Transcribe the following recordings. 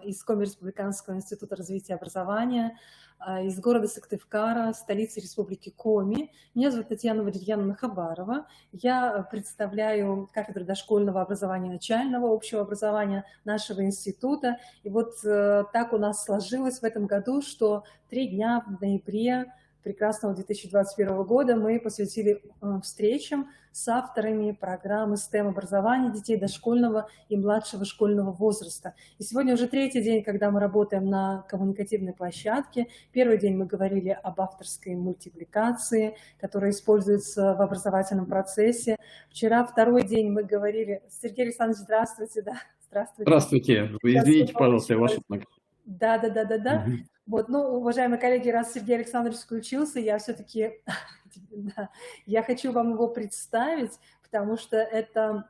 из Коми-Республиканского института развития образования, из города Сыктывкара, столицы Республики Коми. Меня зовут Татьяна Валерьяновна Хабарова. Я представляю кафедру дошкольного образования, начального общего образования нашего института. И вот так у нас сложилось в этом году, что 3 дня в ноябре прекрасного 2021 года мы посвятили встречам с авторами программы STEM-образования детей дошкольного и младшего школьного возраста. И сегодня уже 3-й день, когда мы работаем на коммуникативной площадке. Первый день мы говорили об авторской мультипликации, которая используется в образовательном процессе. Вчера 2-й день мы говорили... Сергей Александрович, здравствуйте. Да, здравствуйте. Здравствуйте. Извините, пожалуйста, я вашу... Да. Вот, ну, уважаемые коллеги, раз Сергей Александрович включился, я все-таки, я хочу вам его представить, потому что это,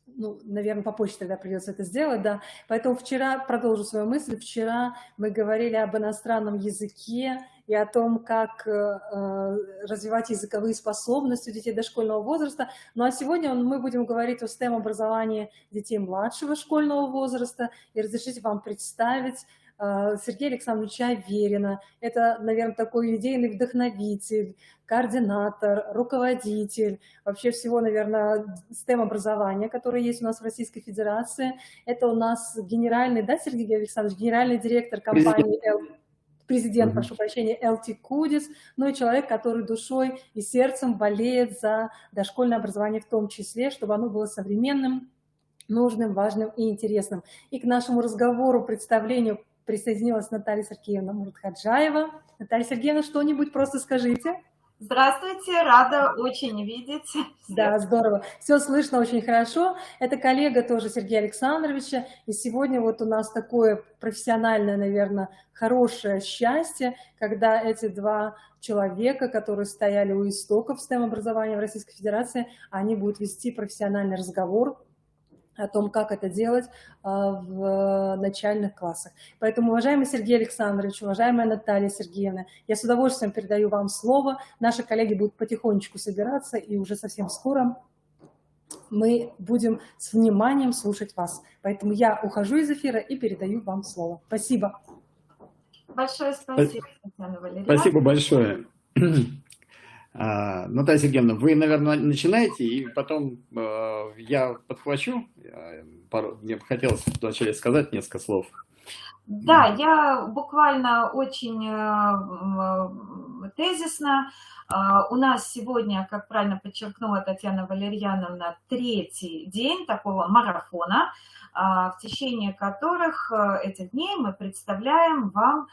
ну, наверное, попозже тогда придется это сделать, да. Поэтому вчера, продолжу свою мысль, вчера мы говорили об иностранном языке и о том, как развивать языковые способности у детей дошкольного возраста. Ну а сегодня мы будем говорить о STEM-образовании детей младшего школьного возраста. И разрешите вам представить Сергея Александровича Аверина. Это, наверное, такой идейный вдохновитель, координатор, руководитель вообще всего, наверное, STEM-образования, которое есть у нас в Российской Федерации. Это у нас генеральный, да, Сергей Александрович, генеральный директор компании президент, прошу прощения, LT Kudis, ну и человек, который душой и сердцем болеет за дошкольное образование в том числе, чтобы оно было современным, нужным, важным и интересным. И к нашему разговору, представлению присоединилась Наталья Сергеевна Муратхаджаева. Наталья Сергеевна, что-нибудь просто скажите. Здравствуйте, рада очень видеть. Да, здорово. Все слышно очень хорошо. Это коллега тоже Сергея Александровича. И сегодня вот у нас такое профессиональное, наверное, хорошее счастье, когда эти 2 человека, которые стояли у истоков STEM-образования в Российской Федерации, они будут вести профессиональный разговор о том, как это делать в начальных классах. Поэтому, уважаемый Сергей Александрович, уважаемая Наталья Сергеевна, я с удовольствием передаю вам слово. Наши коллеги будут потихонечку собираться, и уже совсем скоро мы будем с вниманием слушать вас. Поэтому я ухожу из эфира и передаю вам слово. Спасибо. Большое спасибо, Татьяна Валерьевна. Спасибо большое. Наталья Сергеевна, вы, наверное, начинаете, и потом я подхвачу. Мне бы хотелось вначале сказать несколько слов. Да, я буквально очень тезисно. У нас сегодня, как правильно подчеркнула Татьяна Валерьяновна, 3-й день такого марафона, в течение которых этих дней мы представляем вам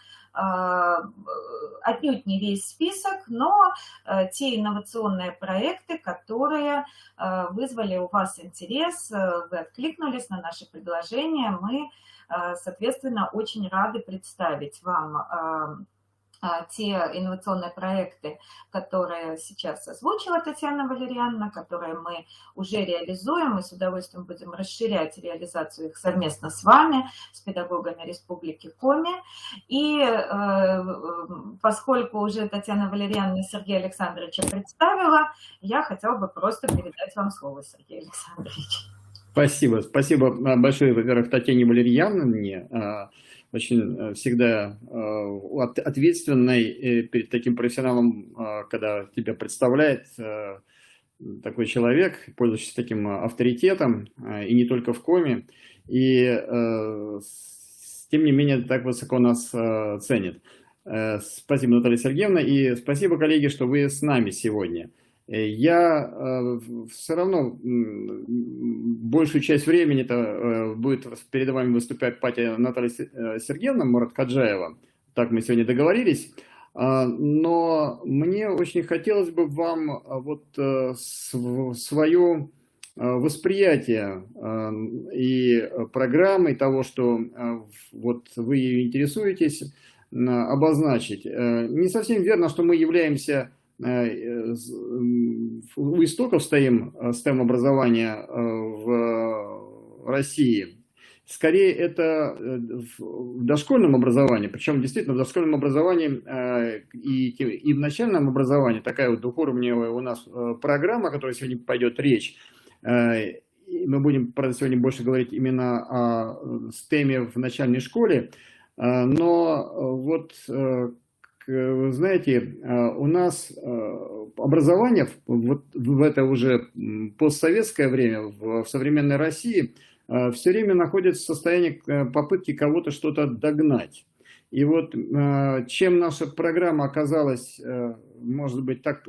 отнюдь не весь список, но те инновационные проекты, которые вызвали у вас интерес, вы откликнулись на наши предложения, мы, соответственно, очень рады представить вам те инновационные проекты, которые сейчас озвучила Татьяна Валерьяновна, которые мы уже реализуем, и с удовольствием будем расширять реализацию их совместно с вами, с педагогами Республики Коми. И поскольку уже Татьяна Валерьяновна Сергея Александровича представила, я хотела бы просто передать вам слово, Сергей Александрович. Спасибо. Спасибо большое, во-первых, Татьяне Валерьяновне, очень всегда ответственной перед таким профессионалом, когда тебя представляет такой человек, пользующийся таким авторитетом, и не только в Коми, и тем не менее так высоко нас ценит. Спасибо, Наталья Сергеевна, и спасибо, коллеги, что вы с нами сегодня. Я все равно большую часть времени-то будет перед вами выступать Наталья Сергеевна Муратхаджаева, так мы сегодня договорились, но мне очень хотелось бы вам вот свое восприятие и программы, и того, что вот вы интересуетесь, обозначить. Не совсем верно, что мы являемся... у истоков стоим STEM-образования в России. Скорее, это в дошкольном образовании, причем действительно в дошкольном образовании и в начальном образовании, такая вот двухуровневая у нас программа, о которой сегодня пойдет речь. мы будем, правда, сегодня больше говорить именно о STEM в начальной школе, но вот, вы знаете, у нас образование вот в это уже постсоветское время, в современной России, все время находится в состоянии попытки кого-то что-то догнать. И вот чем наша программа оказалась, может быть, так,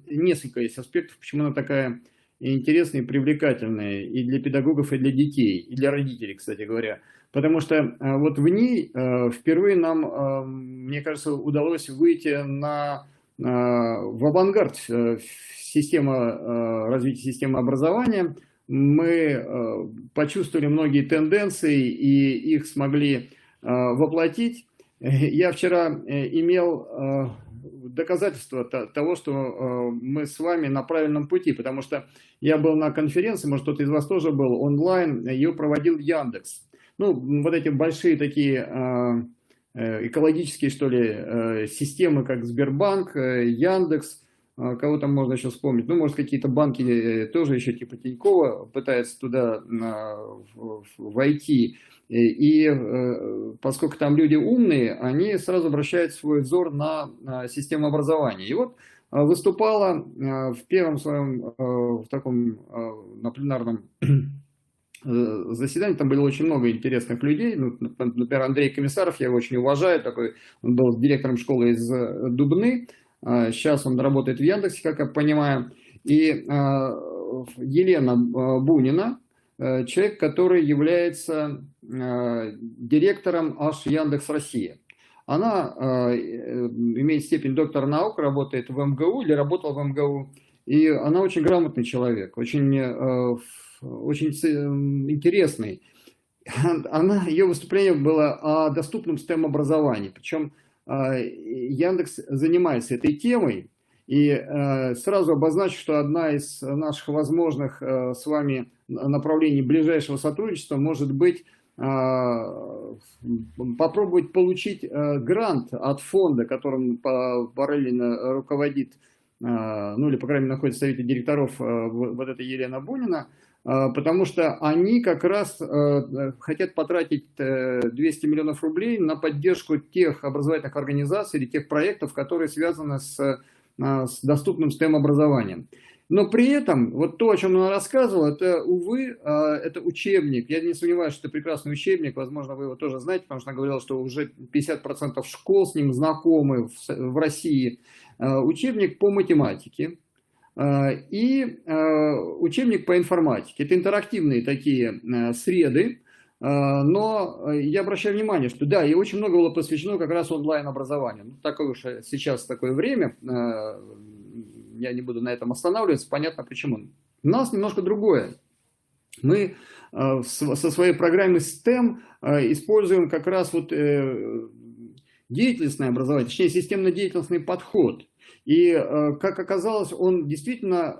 несколько есть аспектов, почему она такая интересная и привлекательная и для педагогов, и для детей, и для родителей, кстати говоря. Потому что вот в ней впервые нам, мне кажется, удалось выйти в авангард развития системы образования. Мы почувствовали многие тенденции и их смогли воплотить. Я вчера имел доказательство того, что мы с вами на правильном пути, потому что я был на конференции, может, кто-то из вас тоже был, онлайн, ее проводил Яндекс. Ну, вот эти большие такие экологические, что ли, системы, как Сбербанк, Яндекс, кого там можно еще вспомнить, ну, может, какие-то банки тоже еще типа Тинькова пытаются туда войти. И поскольку там люди умные, они сразу обращают свой взор на систему образования. И вот выступала в первом своем на пленарном заседании, там было очень много интересных людей. Ну, например, Андрей Комиссаров, я его очень уважаю, такой, он был директором школы из Дубны, сейчас он работает в Яндексе, как я понимаю. И Елена Бунина, человек, который является директором аж Яндекс Россия. Она имеет степень доктора наук, работает в МГУ или работала в МГУ. И она очень грамотный человек, очень интересный. Ее выступление было о доступном STEM-образовании. Причем Яндекс занимается этой темой. И сразу обозначу, что одна из наших возможных с вами направлений ближайшего сотрудничества может быть попробовать получить грант от фонда, которым параллельно руководит, ну или, по крайней мере, находится в совете директоров вот эта Елена Бунина, потому что они как раз хотят потратить 200 миллионов рублей на поддержку тех образовательных организаций или тех проектов, которые связаны с доступным STEM-образованием. Но при этом, вот то, о чем она рассказывала, это, увы, это учебник. Я не сомневаюсь, что это прекрасный учебник, возможно, вы его тоже знаете, потому что она говорила, что уже 50% школ с ним знакомы в России. Учебник по математике и учебник по информатике. Это интерактивные такие среды, но я обращаю внимание, что да, и очень много было посвящено как раз онлайн-образованию. Ну, такое уж сейчас такое время, я не буду на этом останавливаться, понятно почему. У нас немножко другое. Мы со своей программой STEM используем как раз вот деятельностное образование, точнее системно-деятельностный подход. И, как оказалось, он действительно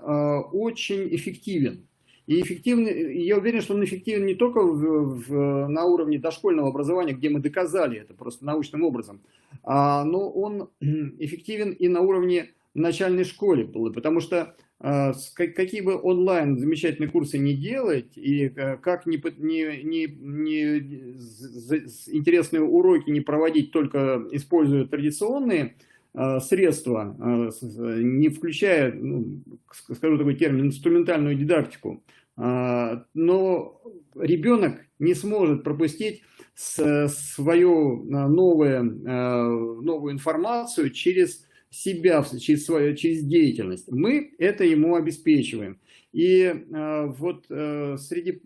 очень эффективен. И эффективный, я уверен, что он эффективен не только на уровне дошкольного образования, где мы доказали это просто научным образом, но он эффективен и на уровне начальной школе, потому что какие бы онлайн замечательные курсы не делать, и как интересные уроки не проводить, только используя традиционные средства, не включая, ну, скажу такой термин, инструментальную дидактику, но ребенок не сможет пропустить свою новую информацию через себя, через деятельность. Мы это ему обеспечиваем. И вот среди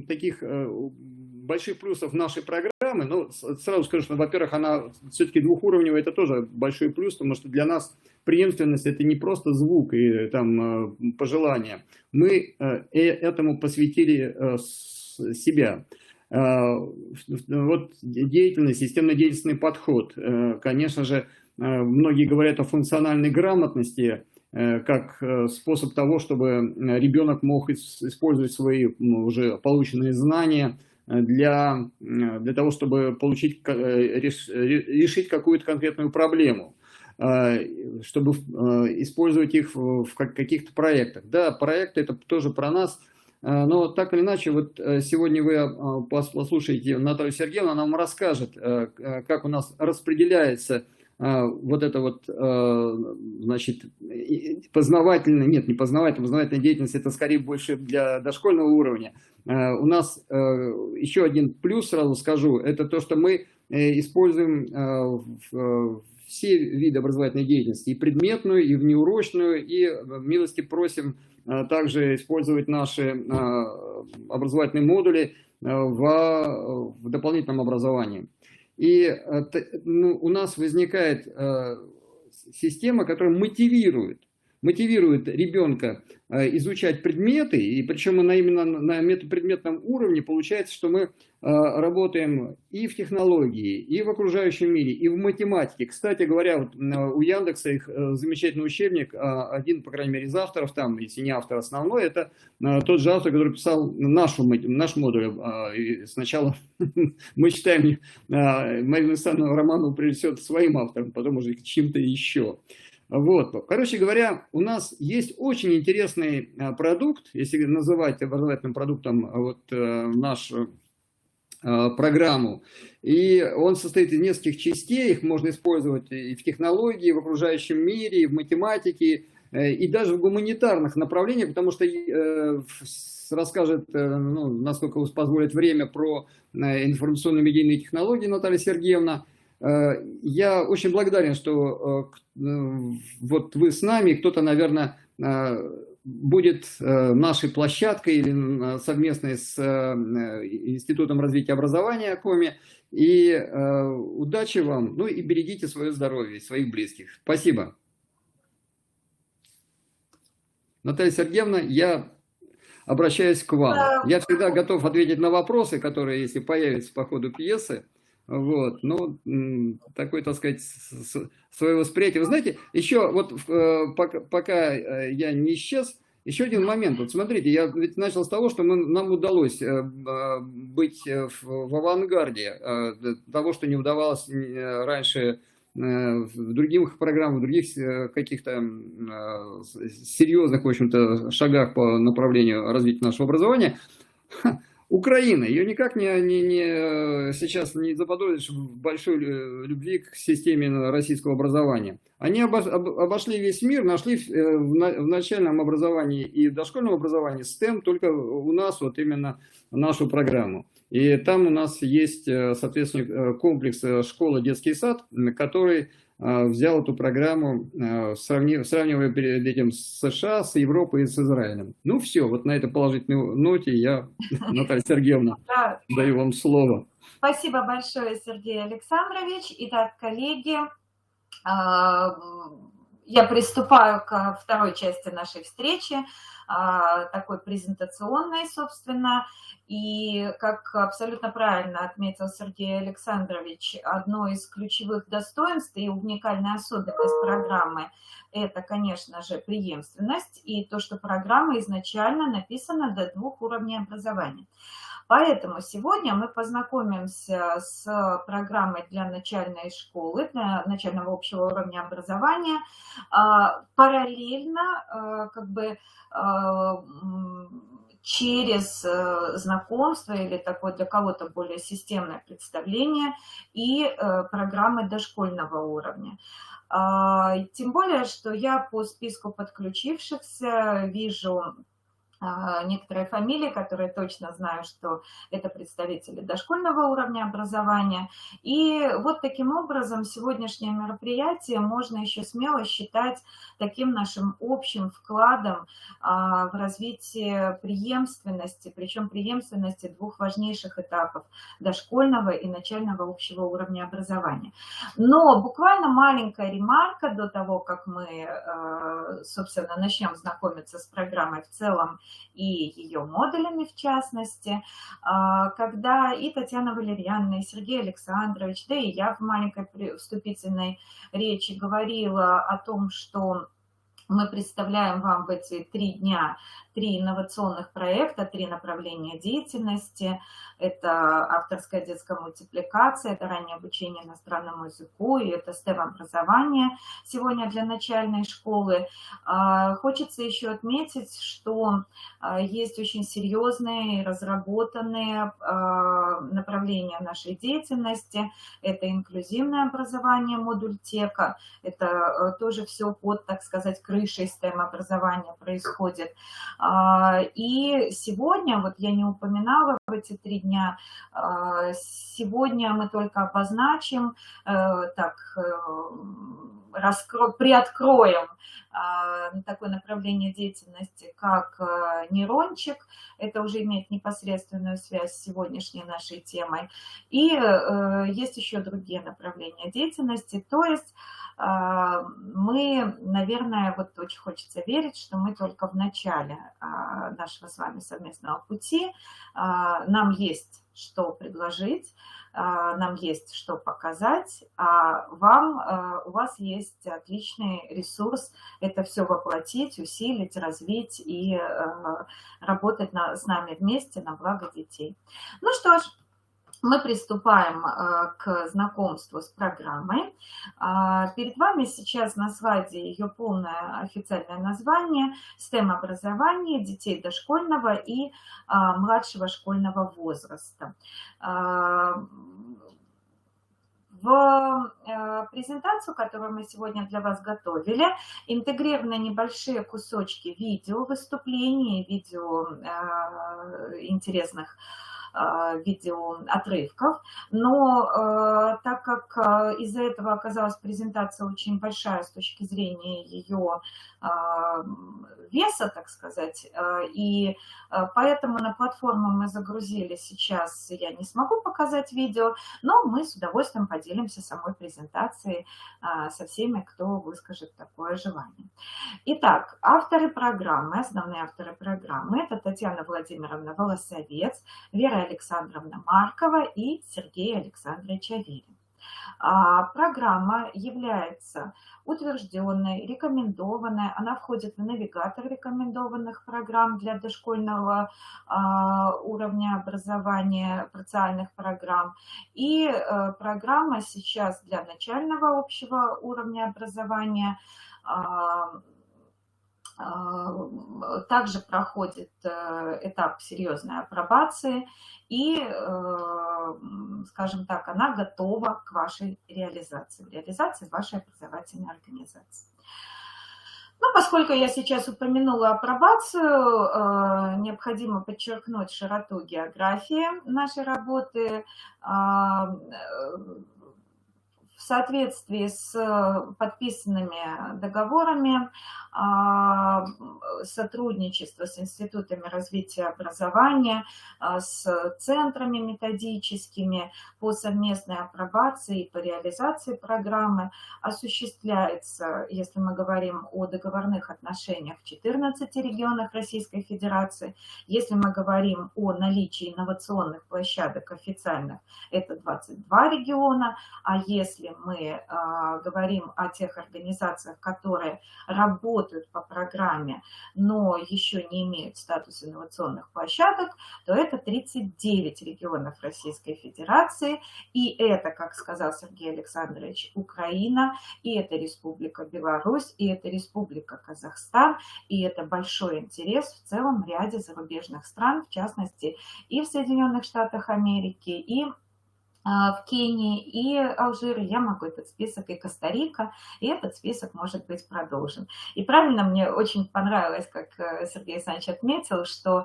таких больших плюсов нашей программы, ну, сразу скажу, что, во-первых, она все-таки двухуровневая, это тоже большой плюс, потому что для нас преемственность это не просто звук и там пожелания. Мы этому посвятили себя. Вот деятельность, системно-деятельный подход. Конечно же, многие говорят о функциональной грамотности как способ того, чтобы ребенок мог использовать свои уже полученные знания для того, чтобы решить какую-то конкретную проблему, чтобы использовать их в каких-то проектах. Да, проекты это тоже про нас. Но так или иначе, вот сегодня вы послушаете Наталью Сергеевну, она вам расскажет, как у нас распределяется вот это вот, значит, познавательная, нет, не познавательная деятельность, это скорее больше для дошкольного уровня. У нас еще один плюс, сразу скажу, это то, что мы используем все виды образовательной деятельности, и предметную, и внеурочную, и милости просим также использовать наши образовательные модули в дополнительном образовании. И у нас возникает система, которая мотивирует ребенка изучать предметы, и причем именно на метапредметном уровне получается, что мы работаем и в технологии, и в окружающем мире, и в математике. Кстати говоря, вот у Яндекса их замечательный учебник, один, по крайней мере, из авторов, там, если не автор основной, это тот же автор, который писал наш модуль. И сначала мы читаем Марину Александровну Романову прежде всего своим автором, потом уже чем-то еще. Вот. Короче говоря, у нас есть очень интересный продукт, если называть образовательным продуктом вот нашу программу. И он состоит из нескольких частей, их можно использовать и в технологии, и в окружающем мире, и в математике, и даже в гуманитарных направлениях, потому что расскажет, ну, насколько позволит время, про информационно-медийные технологии Наталья Сергеевна. Я очень благодарен, что вот вы с нами, кто-то, наверное, будет нашей площадкой или совместной с Институтом развития образования КОМИ. И удачи вам, ну и берегите свое здоровье и своих близких. Спасибо. Наталья Сергеевна, я обращаюсь к вам. Я всегда готов ответить на вопросы, которые, если появятся по ходу пьесы. Вот, ну, такое, так сказать, свое восприятие. Вы знаете, еще вот пока я не исчез, еще один момент. Вот смотрите, я ведь начал с того, что нам удалось быть в авангарде того, что не удавалось раньше в других программах, в других каких-то серьезных, в общем-то, шагах по направлению развития нашего образования. Украина, ее никак сейчас не заподозришь в большой любви к системе российского образования. Они обошли весь мир, нашли в начальном образовании и в дошкольном образовании STEM только у нас вот именно нашу программу. И там у нас есть, соответственно, комплекс школа, детский сад, который взял эту программу, сравнивая перед этим с США, с Европой и с Израилем. Ну все, вот на этой положительной ноте я, Наталья Сергеевна, даю вам слово. Спасибо большое, Сергей Александрович. Итак, коллеги, я приступаю ко второй части нашей встречи, такой презентационной, собственно. И, как абсолютно правильно отметил Сергей Александрович, одно из ключевых достоинств и уникальная особенность программы – это, конечно же, преемственность и то, что программа изначально написана до 2 уровней образования. Поэтому сегодня мы познакомимся с программой для начальной школы, для начального общего уровня образования, параллельно, как бы, через знакомство или такое для кого-то более системное представление и программы дошкольного уровня. Тем более, что я по списку подключившихся вижу некоторые фамилии, которые точно знаю, что это представители дошкольного уровня образования. И вот таким образом сегодняшнее мероприятие можно еще смело считать таким нашим общим вкладом в развитие преемственности, причем преемственности 2 важнейших этапов – дошкольного и начального общего уровня образования. Но буквально маленькая ремарка до того, как мы, собственно, начнем знакомиться с программой в целом и ее модулями в частности, когда и Татьяна Валерьяновна, и Сергей Александрович, да и я в маленькой вступительной речи говорила о том, что мы представляем вам в эти 3 дня 3 инновационных проекта, 3 направления деятельности. Это авторская детская мультипликация, это раннее обучение иностранному языку, и это STEM-образование сегодня для начальной школы. Хочется еще отметить, что есть очень серьезные разработанные направления нашей деятельности. Это инклюзивное образование, модуль ТЕКа. Это тоже все под, так сказать, крышей STEM-образования происходит. И сегодня, вот я не упоминала в эти 3 дня, сегодня мы только обозначим, приоткроем такое направление деятельности, как нейрончик. Это уже имеет непосредственную связь с сегодняшней нашей темой. И есть еще другие направления деятельности. То есть мы, наверное, вот очень хочется верить, что мы только в начале нашего с вами совместного пути. Нам есть что предложить, нам есть что показать, а у вас есть отличный ресурс это все воплотить, усилить, развить и работать с нами вместе на благо детей. Ну что ж, мы приступаем к знакомству с программой. Перед вами сейчас на слайде ее полное официальное название STEM-образование детей дошкольного и младшего школьного возраста. В презентацию, которую мы сегодня для вас готовили, интегрированы небольшие кусочки видео выступлений, видео интересных видеоотрывков, но так как из-за этого оказалась презентация очень большая с точки зрения ее веса, так сказать, и поэтому на платформу мы загрузили сейчас, я не смогу показать видео, но мы с удовольствием поделимся самой презентацией со всеми, кто выскажет такое желание. Итак, авторы программы, основные авторы программы, это Татьяна Владимировна Волосовец, Вера Александровна Маркова и Сергей Александрович Аверин. Программа является утвержденной, рекомендованной, она входит в навигатор рекомендованных программ для дошкольного уровня образования, специальных программ. И программа сейчас для начального общего уровня образования также проходит этап серьезной апробации и, скажем так, она готова к вашей реализации вашей образовательной организации. Ну, поскольку я сейчас упомянула апробацию, необходимо подчеркнуть широту географии нашей работы. В соответствии с подписанными договорами сотрудничество с институтами развития образования, с центрами методическими по совместной апробации и по реализации программы осуществляется, если мы говорим о договорных отношениях, в 14 регионах Российской Федерации. Если мы говорим о наличии инновационных площадок официальных, это 22 региона, а если мы говорим о тех организациях, которые работают по программе, но еще не имеют статус инновационных площадок, то это 39 регионов Российской Федерации, и это, как сказал Сергей Александрович, Украина, и это Республика Беларусь, и это Республика Казахстан, и это большой интерес в целом ряде зарубежных стран, в частности и в Соединенных Штатах Америки, и в Кении и Алжире, я могу этот список, и Коста-Рика, и этот список может быть продолжен. И правильно, мне очень понравилось, как Сергей Александрович отметил, что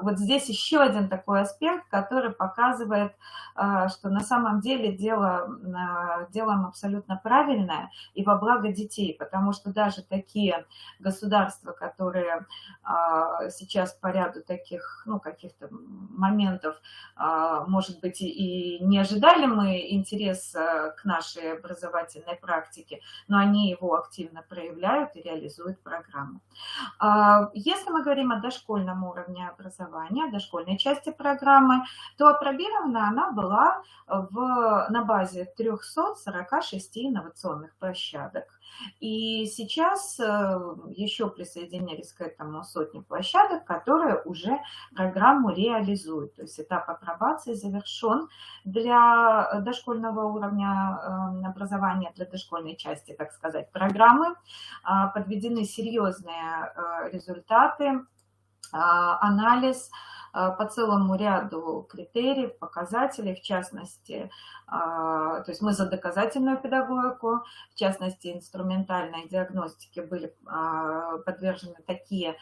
вот здесь еще один такой аспект, который показывает, что на самом деле делаем абсолютно правильное и во благо детей, потому что даже такие государства, которые сейчас по ряду таких, ну, каких-то моментов, может быть, и не ожидали мы интерес к нашей образовательной практике, но они его активно проявляют и реализуют программу. Если мы говорим о дошкольном уровне образования, дошкольной части программы, то апробирована она была на базе 346 инновационных площадок. И сейчас еще присоединились к этому сотни площадок, которые уже программу реализуют. То есть этап апробации завершен для дошкольного уровня образования, для дошкольной части, так сказать, программы. Подведены серьезные результаты, анализ по целому ряду критериев, показателей, в частности, то есть мы за доказательную педагогику, в частности, инструментальной диагностике были подвержены такие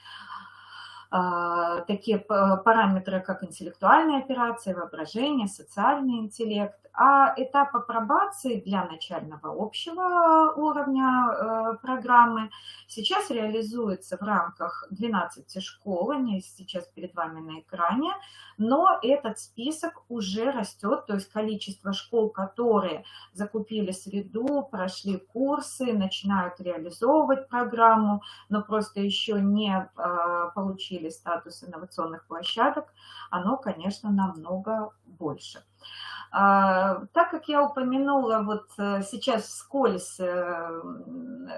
параметры, как интеллектуальные операции, воображение, социальный интеллект. А этап апробации для начального общего уровня программы сейчас реализуется в рамках 12 школ, они сейчас перед вами на экране, но этот список уже растет, то есть количество школ, которые закупили среду, прошли курсы, начинают реализовывать программу, но просто еще не получили статус инновационных площадок, оно, конечно, намного больше. Так как я упомянула вот сейчас вскользь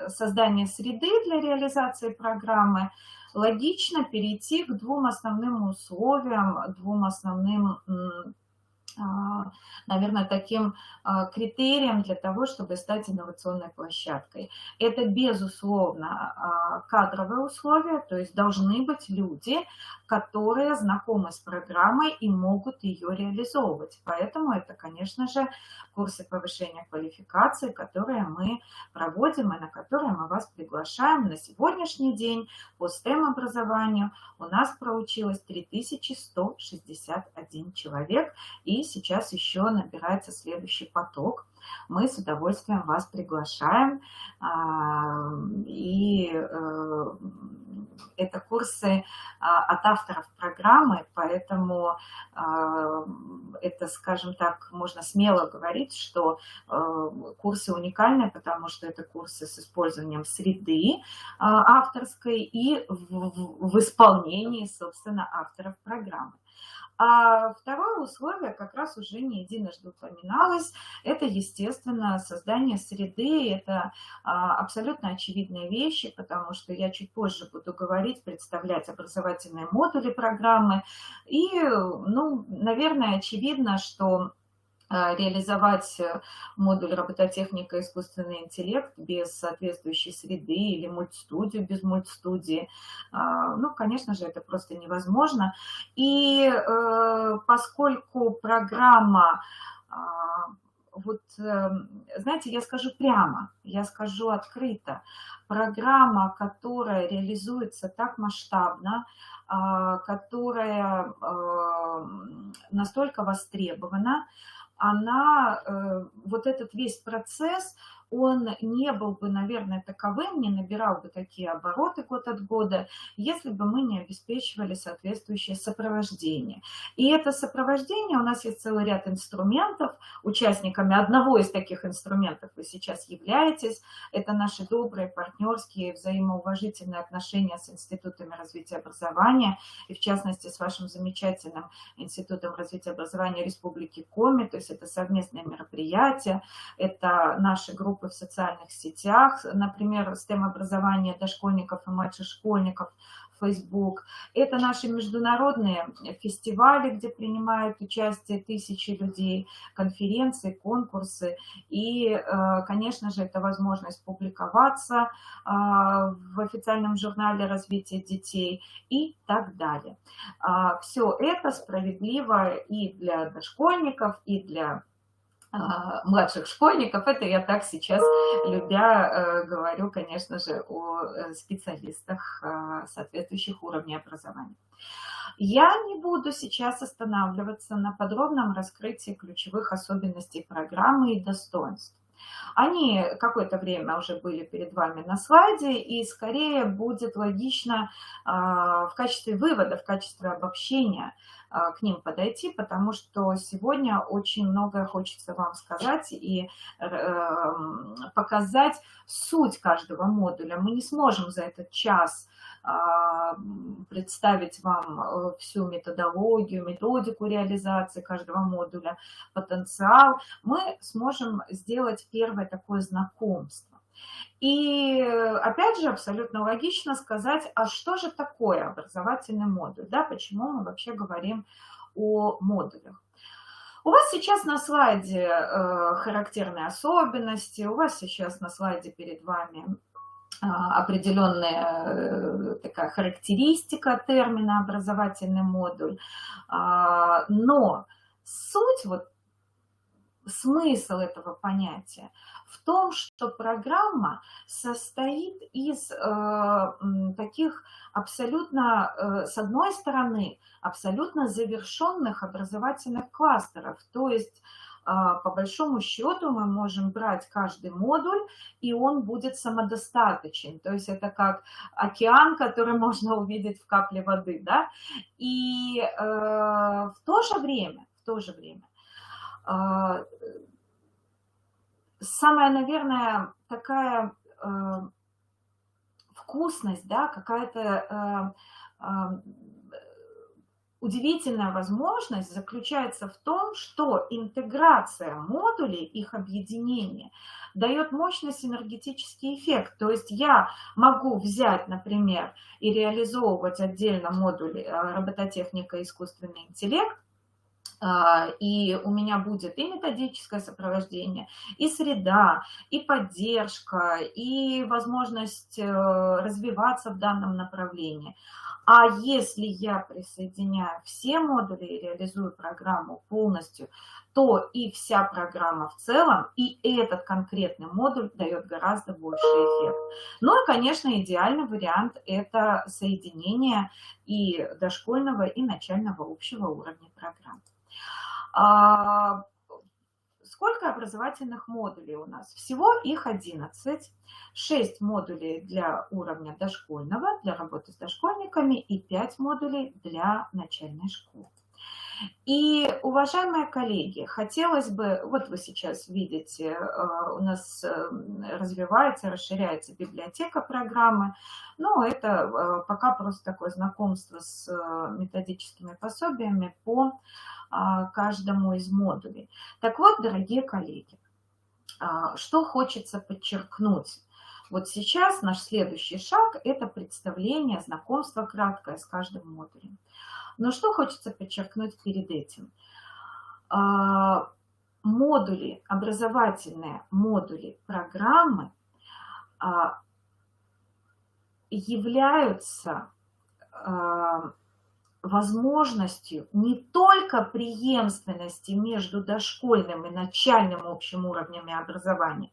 создание среды для реализации программы, логично перейти к двум основным условиям, двум основным, наверное, таким критериям для того, чтобы стать инновационной площадкой. Это, безусловно, кадровые условия, то есть должны быть люди, которые знакомы с программой и могут ее реализовывать. Поэтому это, конечно же, курсы повышения квалификации, которые мы проводим и на которые мы вас приглашаем. На сегодняшний день по STEM-образованию у нас проучилось 3161 человек, и сейчас еще набирается следующий поток. Мы с удовольствием вас приглашаем. И это курсы от авторов программы, поэтому это, скажем так, можно смело говорить, что курсы уникальны, потому что это курсы с использованием среды авторской и в исполнении, собственно, авторов программы. А второе условие, как раз уже не единожды упоминалось, это, естественно, создание среды. Это абсолютно очевидные вещи, потому что я чуть позже буду говорить, представлять образовательные модули программы. И, ну, наверное, очевидно, что реализовать модуль робототехника и искусственный интеллект без соответствующей среды или мультстудию без мультстудии, ну, конечно же, это просто невозможно. И поскольку программа, вот, знаете, я скажу прямо, я скажу открыто, программа, которая реализуется так масштабно, которая настолько востребована, она, вот этот весь процесс, он не был бы, наверное, таковым, не набирал бы такие обороты год от года, если бы мы не обеспечивали соответствующее сопровождение. И это сопровождение, у нас есть целый ряд инструментов, участниками одного из таких инструментов вы сейчас являетесь, это наши добрые, партнерские, взаимоуважительные отношения с институтами развития образования, и в частности с вашим замечательным Институтом развития образования Республики Коми, то есть это совместные мероприятия, это наши группы в социальных сетях, например, STEM-образование дошкольников и младших школьников, Facebook. Это наши международные фестивали, где принимают участие тысячи людей, конференции, конкурсы. И, конечно же, это возможность публиковаться в официальном журнале развития детей и так далее. Все это справедливо и для дошкольников, и для младших школьников. Это я так сейчас, любя, говорю, конечно же, о специалистах соответствующих уровней образования. Я не буду сейчас останавливаться на подробном раскрытии ключевых особенностей программы и достоинств. Они какое-то время уже были перед вами на слайде, и скорее будет логично в качестве вывода, в качестве обобщения к ним подойти, потому что сегодня очень многое хочется вам сказать и показать суть каждого модуля. Мы не сможем за этот час представить вам всю методологию, методику реализации каждого модуля, потенциал. Мы сможем сделать первое такое знакомство. И опять же, абсолютно логично сказать, а что же такое образовательный модуль, да, почему мы вообще говорим о модулях. У вас сейчас на слайде характерные особенности, у вас сейчас на слайде перед вами определенная такая характеристика термина образовательный модуль, но суть, вот смысл этого понятия в том, что программа состоит из таких абсолютно, с одной стороны, абсолютно завершенных образовательных кластеров, то есть по большому счету мы можем брать каждый модуль, и он будет самодостаточен. То есть это как океан, который можно увидеть в капле воды, да? И в то же время, самая, наверное, такая вкусность, да, какая-то удивительная возможность заключается в том, что интеграция модулей, их объединение, дает мощный синергетический эффект. То есть я могу взять, например, и реализовывать отдельно модуль робототехника и искусственный интеллект, и у меня будет и методическое сопровождение, и среда, и поддержка, и возможность развиваться в данном направлении. А если я присоединяю все модули и реализую программу полностью, то и вся программа в целом, и этот конкретный модуль дает гораздо больший эффект. Ну и, конечно, идеальный вариант – это соединение и дошкольного, и начального общего уровня программ. Сколько образовательных модулей у нас? Всего их 11. 6 модулей для уровня дошкольного, для работы с дошкольниками, и 5 модулей для начальной школы. И, уважаемые коллеги, хотелось бы, вот вы сейчас видите, у нас развивается, расширяется библиотека программы, но это пока просто такое знакомство с методическими пособиями по каждому из модулей. Так вот, дорогие коллеги, что хочется подчеркнуть. Вот сейчас наш следующий шаг – это представление, знакомство краткое с каждым модулем. Но что хочется подчеркнуть перед этим? Модули, образовательные модули программы являются возможностью не только преемственности между дошкольным и начальным общим уровнями образования,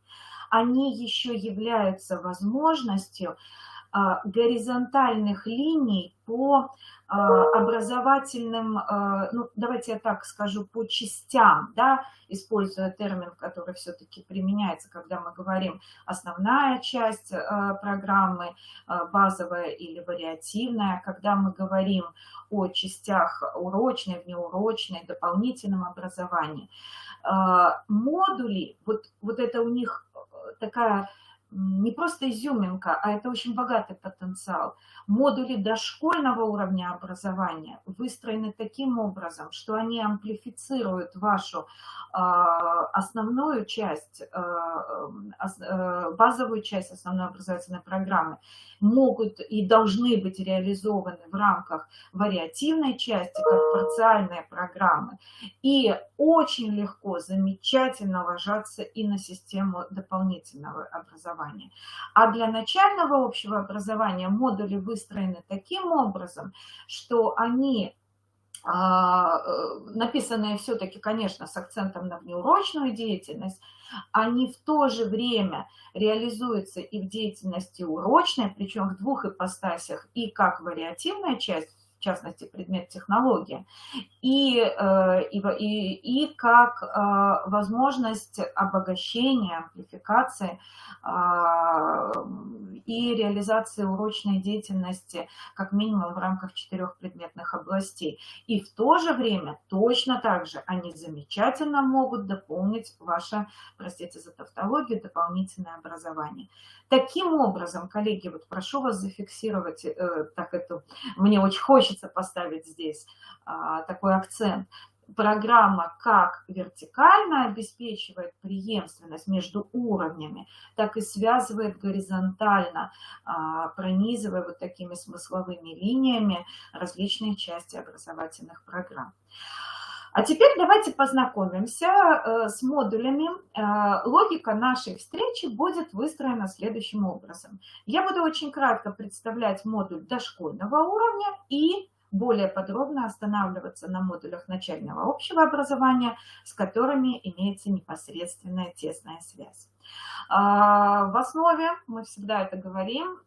они еще являются возможностью горизонтальных линий по образовательным, ну, давайте я так скажу, по частям, да, используя термин, который все-таки применяется, когда мы говорим основная часть программы, базовая или вариативная, когда мы говорим о частях урочной, внеурочной, дополнительном образовании. Модули, вот это у них такая не просто изюминка, а это очень богатый потенциал. Модули дошкольного уровня образования выстроены таким образом, что они амплифицируют вашу основную часть, базовую часть основной образовательной программы, могут и должны быть реализованы в рамках вариативной части, как парциальные программы, и очень легко, замечательно ложатся и на систему дополнительного образования. А для начального общего образования модули выстроены таким образом, что они написанные все-таки, конечно, с акцентом на внеурочную деятельность, они в то же время реализуются и в деятельности урочной, причем в двух ипостасях, и как вариативная часть, в частности, предмет технология, и как возможность обогащения, амплификации и реализации урочной деятельности как минимум в рамках 4 предметных областей. И в то же время точно так же они замечательно могут дополнить ваше, простите за тавтологию, дополнительное образование. Таким образом, коллеги, вот прошу вас зафиксировать, мне очень хочется поставить здесь такой акцент. программа как вертикально обеспечивает преемственность между уровнями, так и связывает горизонтально, пронизывая вот такими смысловыми линиями различные части образовательных программ. А теперь давайте познакомимся с модулями. Логика нашей встречи будет выстроена следующим образом. Я буду очень кратко представлять модуль дошкольного уровня и более подробно останавливаться на модулях начального общего образования, с которыми имеется непосредственная тесная связь. В основе, мы всегда это говорим,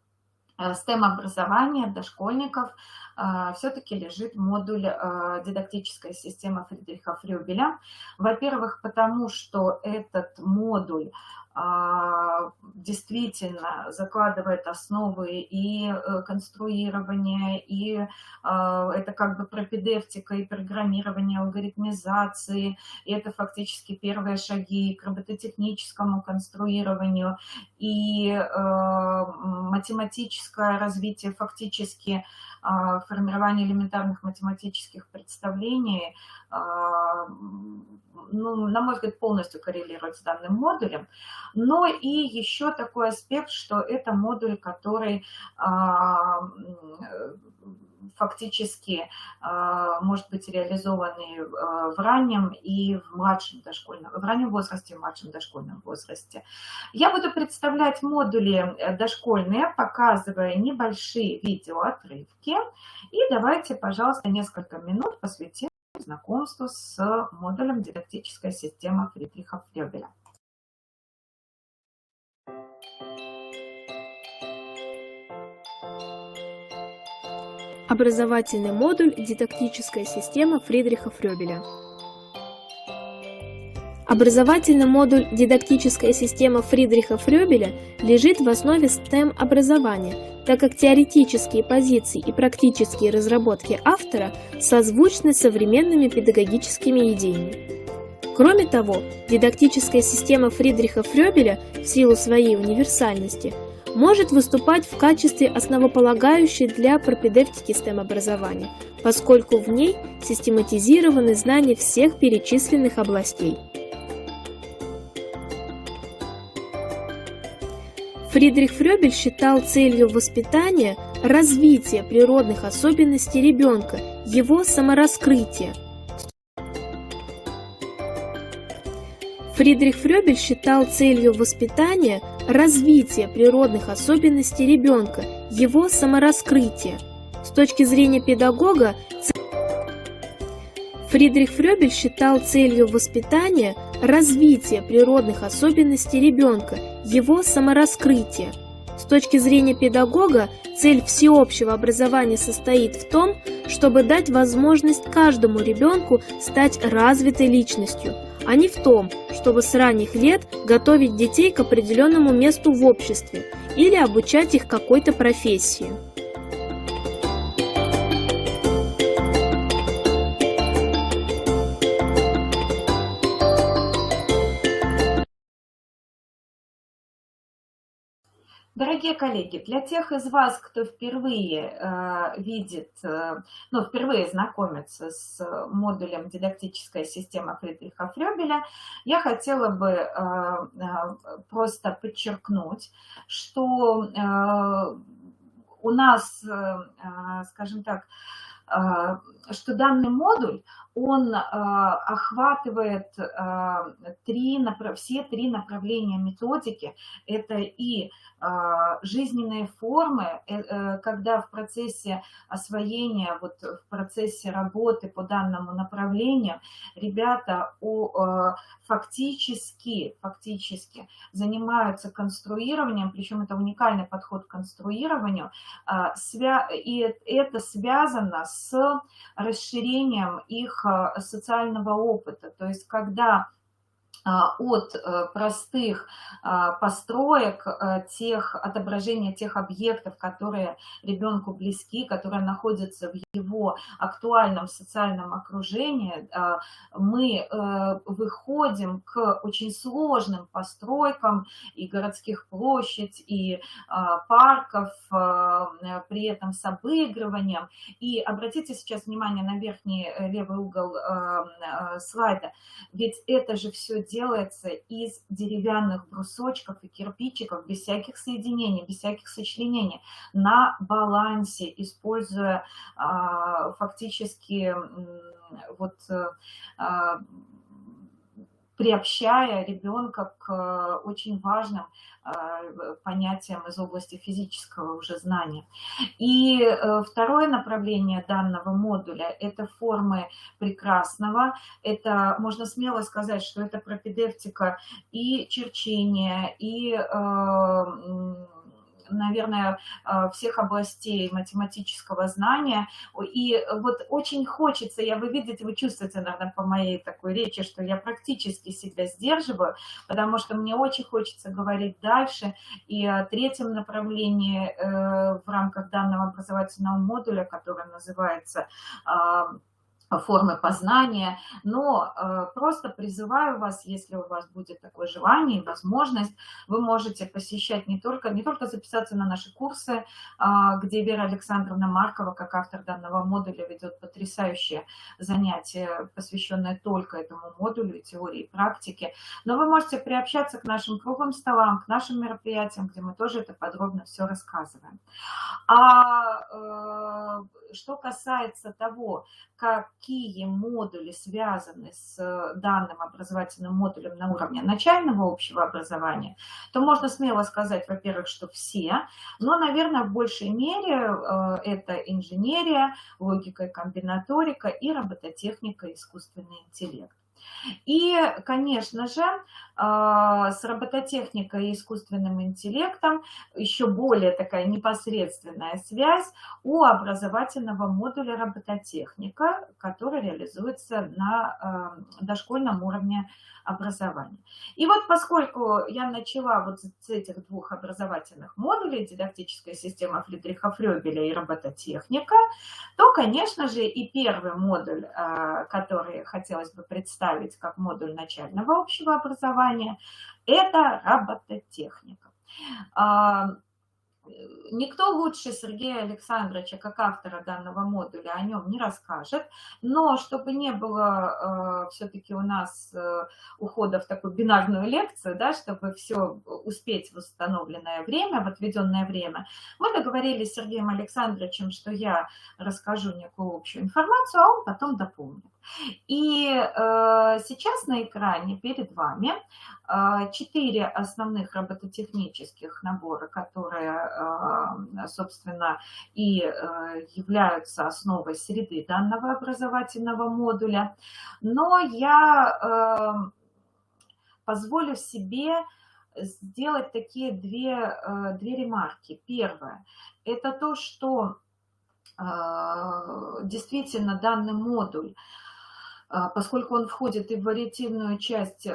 STEM-образования дошкольников все-таки лежит модуль дидактическая система Фридриха Фрёбеля. Во-первых, потому что этот модуль действительно закладывает основы и конструирования, и это как бы пропедевтика и программирование, алгоритмизации, и это фактически первые шаги к робототехническому конструированию, и математическое развитие, фактически формирование элементарных математических представлений, ну, на мой взгляд, полностью коррелирует с данным модулем. Но и еще такой аспект, что это модуль, который фактически может быть реализованный в раннем и в младшем дошкольном, в раннем возрасте и в младшем дошкольном возрасте. Я буду представлять модули дошкольные, показывая небольшие видеоотрывки. И давайте, пожалуйста, несколько минут посвятим знакомству с модулем дидактическая система Фридриха Фрёбеля. Образовательный модуль «Дидактическая система Фридриха Фрёбеля». Образовательный модуль «Дидактическая система Фридриха Фрёбеля» лежит в основе STEM-образования, так как теоретические позиции и практические разработки автора созвучны с современными педагогическими идеями. Кроме того, дидактическая система Фридриха Фрёбеля в силу своей универсальности может выступать в качестве основополагающей для пропедевтики STEM-образования, поскольку в ней систематизированы знания всех перечисленных областей. Фридрих Фрёбель считал целью воспитания развитие природных особенностей ребенка, его самораскрытие. Фридрих Фрёбель считал целью воспитания развитие природных особенностей ребенка, его самораскрытие. С точки зрения педагога, Фридрих Фрёбель считал целью воспитания развитие природных особенностей ребенка, его самораскрытие. С точки зрения педагога, цель всеобщего образования состоит в том, чтобы дать возможность каждому ребенку стать развитой личностью, а не в том, чтобы с ранних лет готовить детей к определенному месту в обществе или обучать их какой-то профессии. Дорогие коллеги, для тех из вас, кто впервые впервые знакомится с модулем дидактическая система Фридриха Фрёбеля, я хотела бы просто подчеркнуть, что у нас, скажем так, что данный модуль, он охватывает все три направления методики. Это и жизненные формы, когда в процессе освоения, вот в процессе работы по данному направлению ребята фактически занимаются конструированием, причем это уникальный подход к конструированию, и это связано с расширением их социального опыта. То есть когда от простых построек, отображения тех объектов, которые ребенку близки, которые находятся в его актуальном социальном окружении, мы выходим к очень сложным постройкам и городских площадей, и парков, при этом с обыгрыванием. И обратите сейчас внимание на верхний левый угол слайда, ведь это же все делается из деревянных брусочков и кирпичиков, без всяких соединений, без всяких сочленений, на балансе, используя фактически приобщая ребенка к очень важным понятиям из области физического уже знания. И второе направление данного модуля – это формы прекрасного. Это, можно смело сказать, что это пропедевтика и черчения, и наверное, всех областей математического знания. И вот очень хочется, вы видите, вы чувствуете, наверное, по моей такой речи, что я практически себя сдерживаю, потому что мне очень хочется говорить дальше. И о третьем направлении в рамках данного образовательного модуля, который называется формы познания, но просто призываю вас, если у вас будет такое желание и возможность, вы можете посещать не только записаться на наши курсы, где Вера Александровна Маркова, как автор данного модуля, ведет потрясающие занятия, посвященные только этому модулю, теории и практике, но вы можете приобщаться к нашим круглым столам, к нашим мероприятиям, где мы тоже это подробно все рассказываем. А что касается того, какие модули связаны с данным образовательным модулем на уровне начального общего образования, то можно смело сказать, во-первых, что все, но, наверное, в большей мере это инженерия, логика и комбинаторика и робототехника и искусственный интеллект. И, конечно же, с робототехникой и искусственным интеллектом еще более такая непосредственная связь у образовательного модуля робототехника, который реализуется на дошкольном уровне образования. И вот поскольку я начала вот с этих двух образовательных модулей, дидактическая система Фридриха Фрёбеля и робототехника, то, конечно же, и первый модуль, который хотелось бы представить как модуль начального общего образования, это робототехника. Никто лучше Сергея Александровича, как автора данного модуля, о нем не расскажет, но чтобы не было все-таки у нас ухода в такую бинарную лекцию, да, чтобы все успеть в установленное время, в отведенное время, мы договорились с Сергеем Александровичем, что я расскажу некую общую информацию, а он потом дополнит. И сейчас на экране перед вами 4 основных робототехнических набора, которые, собственно, и являются основой среды данного образовательного модуля. Но я позволю себе сделать такие две ремарки. Первое – это то, что действительно данный модуль, поскольку он входит и в вариативную часть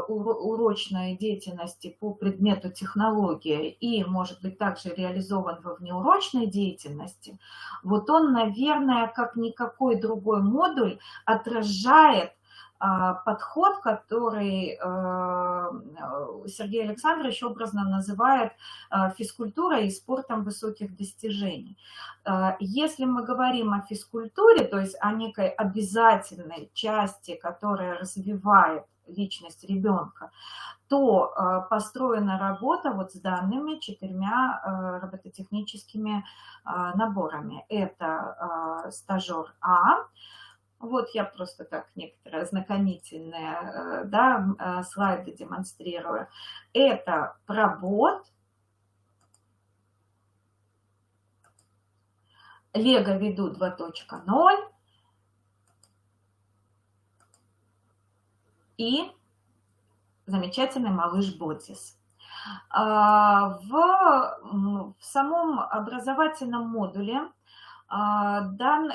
урочной деятельности по предмету технология и может быть также реализован во внеурочной деятельности, вот он, наверное, как никакой другой модуль отражает подход, который Сергей Александрович образно называет физкультурой и спортом высоких достижений. Если мы говорим о физкультуре, то есть о некой обязательной части, которая развивает личность ребенка, то построена работа вот с данными 4 робототехническими наборами. Это стажер А. Вот я просто так некоторые ознакомительные слайды демонстрирую. Это пробот, Лего Веду 2.0 и замечательный малыш Ботис. В самом образовательном модуле Очень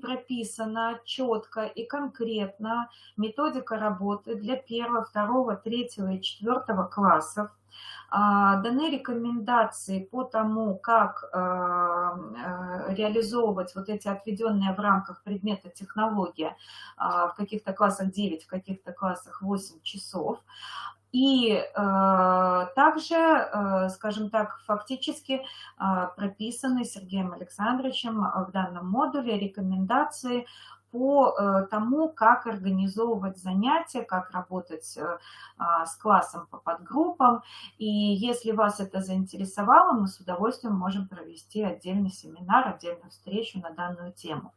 прописана четко и конкретно методика работы для 1, 2, 3 и 4 классов. Даны рекомендации по тому, как реализовывать вот эти отведенные в рамках предмета технология в каких-то классах 9, в каких-то классах 8 часов. И также, скажем так, фактически прописаны Сергеем Александровичем в данном модуле рекомендации по тому, как организовывать занятия, как работать с классом по подгруппам. И если вас это заинтересовало, мы с удовольствием можем провести отдельный семинар, отдельную встречу на данную тему.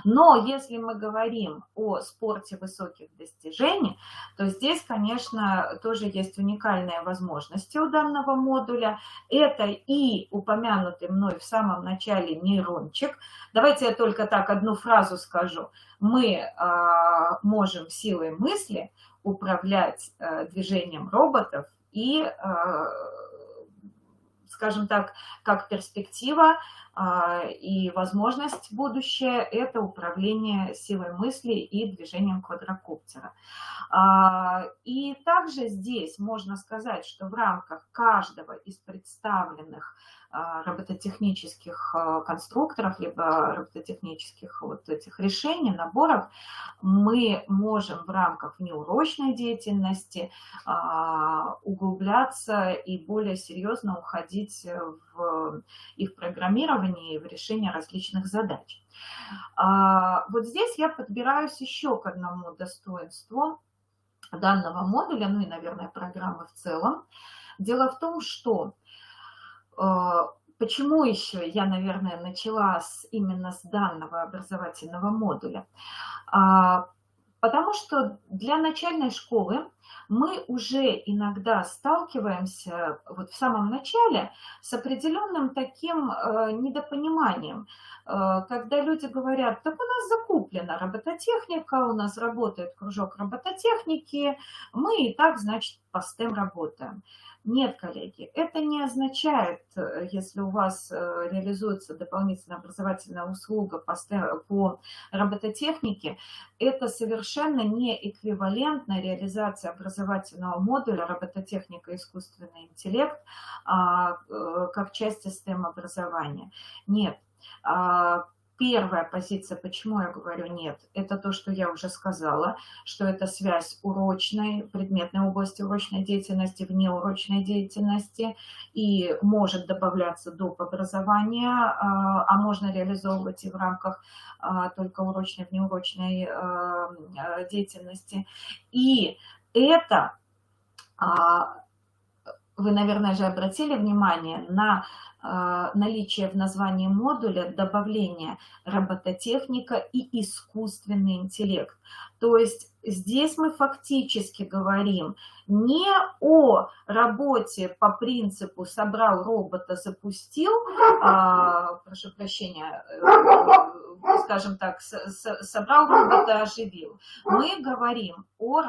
Но если мы говорим о спорте высоких достижений, то здесь, конечно, тоже есть уникальные возможности у данного модуля. Это и упомянутый мной в самом начале нейрончик. Давайте я только так одну фразу скажу. Мы можем силой мысли управлять движением роботов и, скажем так, как перспектива и возможность будущее – это управление силой мысли и движением квадрокоптера. И также здесь можно сказать, что в рамках каждого из представленных робототехнических конструкторов, либо робототехнических вот этих решений, наборов, мы можем в рамках внеурочной деятельности углубляться и более серьезно уходить в их программирование и в решение различных задач. Вот здесь я подбираюсь еще к одному достоинству данного модуля, ну и, наверное, программы в целом. Дело в том, что почему еще я, наверное, начала именно с данного образовательного модуля? Потому что для начальной школы мы уже иногда сталкиваемся вот в самом начале с определенным таким недопониманием, когда люди говорят: так у нас закуплена робототехника, у нас работает кружок робототехники, мы и так, значит, по STEM работаем. Нет, коллеги, это не означает, если у вас реализуется дополнительная образовательная услуга по робототехнике, это совершенно не эквивалентная реализация образовательного модуля робототехника и искусственный интеллект как части STEM образования. Нет. Первая позиция, почему я говорю нет, это то, что я уже сказала, что это связь урочной, предметной области урочной деятельности, внеурочной деятельности, и может добавляться доп. Образования, а можно реализовывать и в рамках только урочной, внеурочной деятельности. И это, вы, наверное, же обратили внимание на наличие в названии модуля добавления робототехника и искусственный интеллект. То есть здесь мы фактически говорим не о работе по принципу «собрал робота, запустил», прошу прощения, скажем так, «собрал робота, оживил». Мы говорим о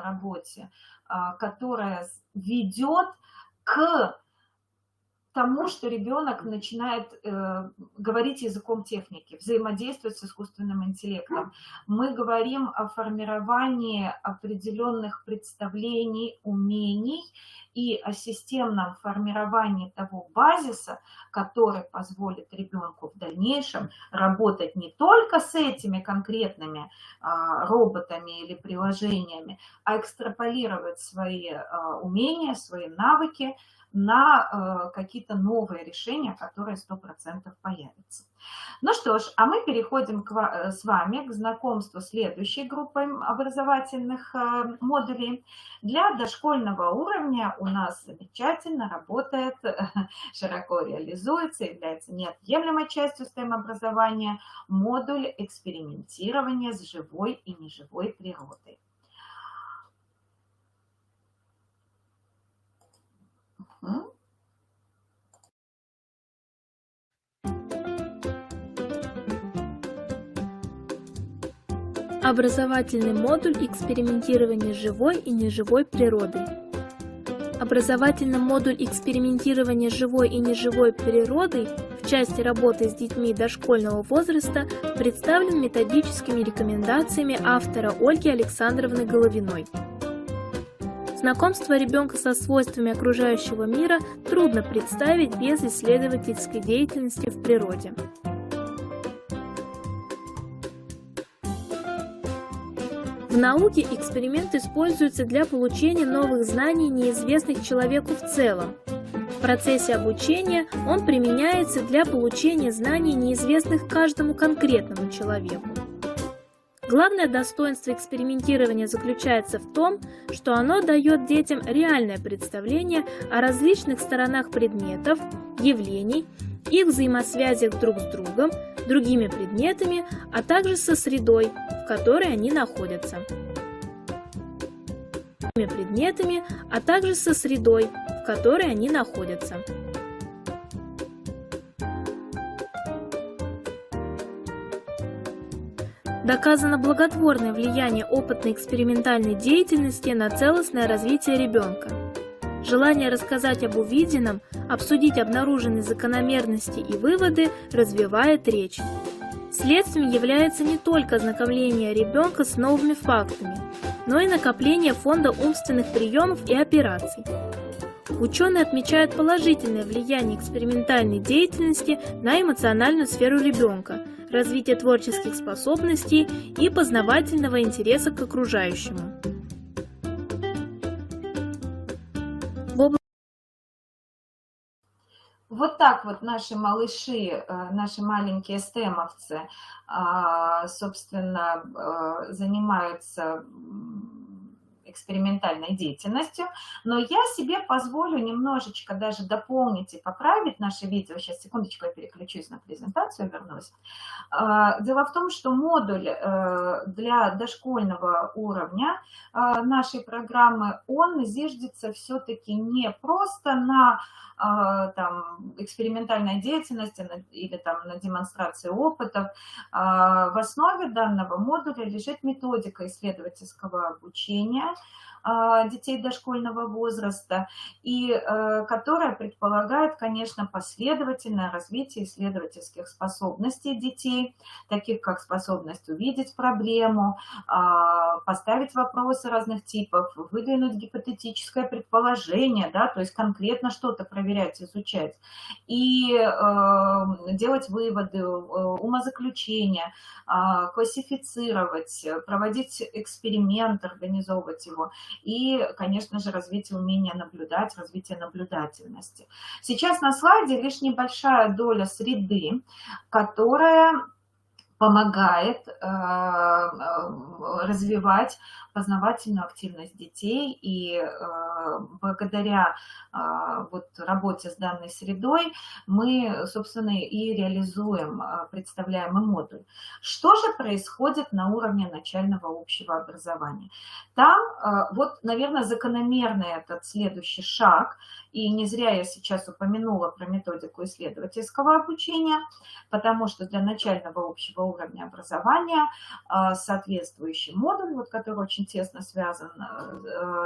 работе, которая ведет к тому, что ребенок начинает говорить языком техники, взаимодействовать с искусственным интеллектом. Мы говорим о формировании определенных представлений, умений и о системном формировании того базиса, который позволит ребенку в дальнейшем работать не только с этими конкретными роботами или приложениями, а экстраполировать свои умения, свои навыки на какие-то новые решения, которые 100% появятся. Ну что ж, а мы переходим с вами к знакомству с следующей группой образовательных модулей. Для дошкольного уровня у нас замечательно работает, широко реализуется, является неотъемлемой частью STEM-образования модуль экспериментирования с живой и неживой природой. Образовательный модуль экспериментирования с живой и неживой природой. Образовательный модуль экспериментирования с живой и неживой природой в части работы с детьми дошкольного возраста представлен методическими рекомендациями автора Ольги Александровны Головиной. Знакомство ребенка со свойствами окружающего мира трудно представить без исследовательской деятельности в природе. В науке эксперимент используется для получения новых знаний, неизвестных человеку в целом. В процессе обучения он применяется для получения знаний, неизвестных каждому конкретному человеку. Главное достоинство экспериментирования заключается в том, что оно дает детям реальное представление о различных сторонах предметов, явлений, их взаимосвязях друг с другом, другими предметами, а также со средой, в которой они находятся. Предметами, а также со средой, в которой они находятся. Доказано благотворное влияние опытной экспериментальной деятельности на целостное развитие ребенка. Желание рассказать об увиденном, обсудить обнаруженные закономерности и выводы развивает речь. Следствием является не только ознакомление ребенка с новыми фактами, но и накопление фонда умственных приемов и операций. Ученые отмечают положительное влияние экспериментальной деятельности на эмоциональную сферу ребенка, развитие творческих способностей и познавательного интереса к окружающему. Вот так вот наши малыши, наши маленькие стемовцы, собственно, занимаются экспериментальной деятельностью, но я себе позволю немножечко даже дополнить и поправить наше видео. Сейчас, секундочку, я переключусь на презентацию, вернусь. Дело в том, что модуль для дошкольного уровня нашей программы, он зиждется все-таки не просто на там, экспериментальной деятельности или там, на демонстрации опытов. В основе данного модуля лежит методика исследовательского обучения детей дошкольного возраста, и которая предполагает, конечно, последовательное развитие исследовательских способностей детей, таких как способность увидеть проблему, поставить вопросы разных типов, выдвинуть гипотетическое предположение, да, то есть конкретно что-то проверять, изучать, и делать выводы, умозаключения, классифицировать, проводить эксперимент, организовывать его. И, конечно же, развитие умения наблюдать, развитие наблюдательности. Сейчас на слайде лишь небольшая доля среды, которая помогает развивать познавательную активность детей, и благодаря вот работе с данной средой мы, собственно, и реализуем представляемый модуль. Что же происходит на уровне начального общего образования? Там вот, наверное, закономерный этот следующий шаг, и не зря я сейчас упомянула про методику исследовательского обучения, потому что для начального общего уровня образования соответствующий модуль, вот, который очень тесно связан,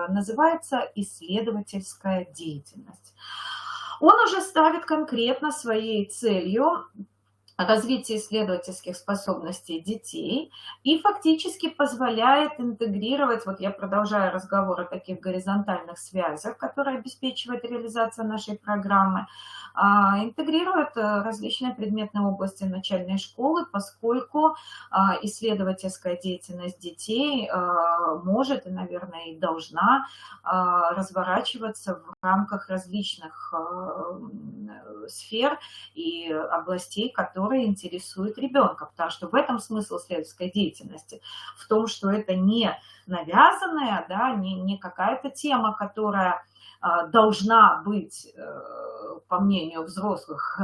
называется исследовательская деятельность. Он уже ставит конкретно своей целью развитие исследовательских способностей детей и фактически позволяет интегрировать, вот я продолжаю разговор о таких горизонтальных связях, которые обеспечивает реализация нашей программы, интегрирует различные предметные области начальной школы, поскольку исследовательская деятельность детей может и, наверное, и должна разворачиваться в рамках различных сфер и областей, которые интересуют ребенка, потому что в этом смысл исследовательской деятельности, в том, что это не навязанная, да, не какая-то тема, которая должна быть, по мнению взрослых,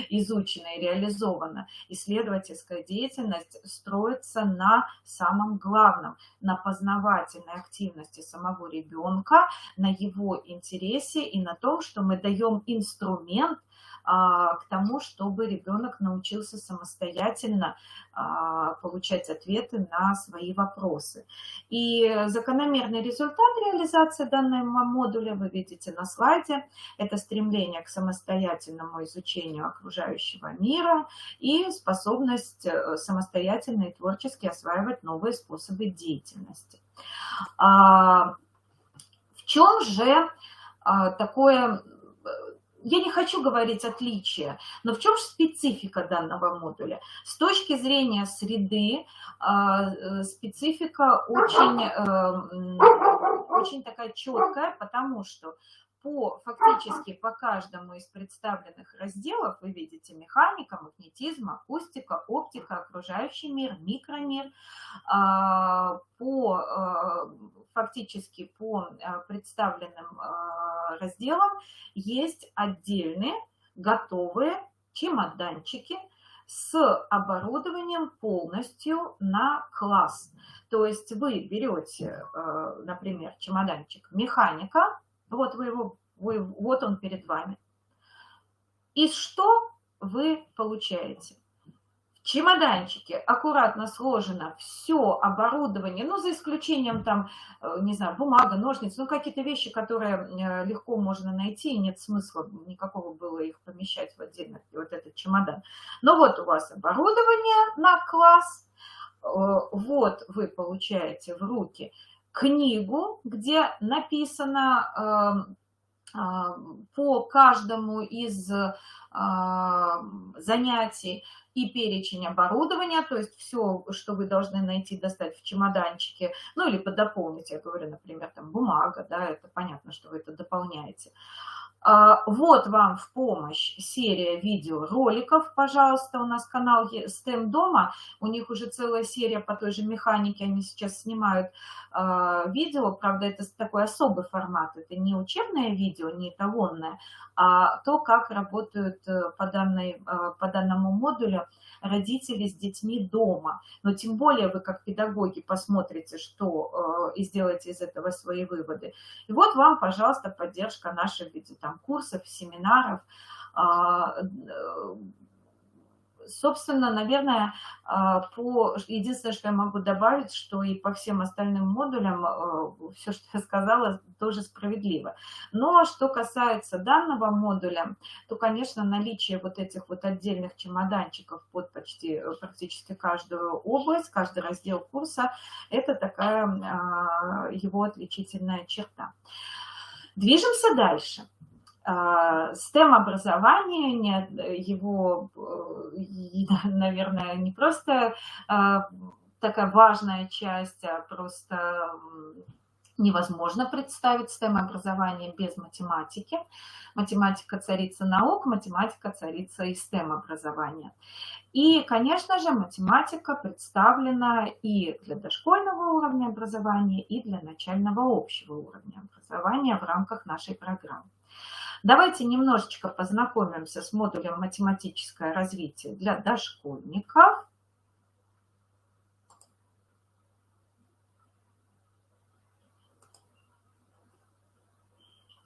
изучена и реализована. Исследовательская деятельность строится на самом главном, на познавательной активности самого ребенка, на его интересе и на том, что мы даем инструмент к тому, чтобы ребенок научился самостоятельно получать ответы на свои вопросы. И закономерный результат реализации данного модуля вы видите на слайде. Это стремление к самостоятельному изучению окружающего мира и способность самостоятельно и творчески осваивать новые способы деятельности. В чем же такое, я не хочу говорить отличие, но в чем же специфика данного модуля? С точки зрения среды специфика очень такая четкая, потому что фактически по каждому из представленных разделов вы видите механика, магнетизм, акустика, оптика, окружающий мир, микромир. Фактически по представленным разделам есть отдельные готовые чемоданчики с оборудованием полностью на класс. То есть вы берете, например, чемоданчик механика, вот вот он перед вами. И что вы получаете? В чемоданчике аккуратно сложено все оборудование, ну, за исключением там, не знаю, бумага, ножницы, ну, какие-то вещи, которые легко можно найти, и нет смысла никакого было их помещать в отдельно вот этот чемодан. Но вот у вас оборудование на класс, вот вы получаете в руки книгу, где написано по каждому из занятий и перечень оборудования, то есть все, что вы должны найти, достать в чемоданчике, ну или дополнить, я говорю, например, там бумага, да, это понятно, что вы это дополняете. Вот вам в помощь серия видеороликов, пожалуйста, у нас канал STEM дома, у них уже целая серия по той же механике, они сейчас снимают видео, правда, это такой особый формат, это не учебное видео, не эталонное, а то, как работают по данному модулю родители с детьми дома. Но тем более вы, как педагоги, посмотрите, что и сделаете из этого свои выводы. И вот вам, пожалуйста, поддержка наших там курсов, семинаров. Собственно, наверное, единственное, что я могу добавить, что и по всем остальным модулям все, что я сказала, тоже справедливо. Но что касается данного модуля, то, конечно, наличие вот этих вот отдельных чемоданчиков под практически каждую область, каждый раздел курса, это такая его отличительная черта. Движемся дальше. STEM-образование, его, наверное, не просто такая важная часть, а просто невозможно представить STEM-образование без математики. Математика – царица наук, математика – царица и STEM-образования. И, конечно же, математика представлена и для дошкольного уровня образования, и для начального общего уровня образования в рамках нашей программы. Давайте немножечко познакомимся с модулем «Математическое развитие для дошкольников».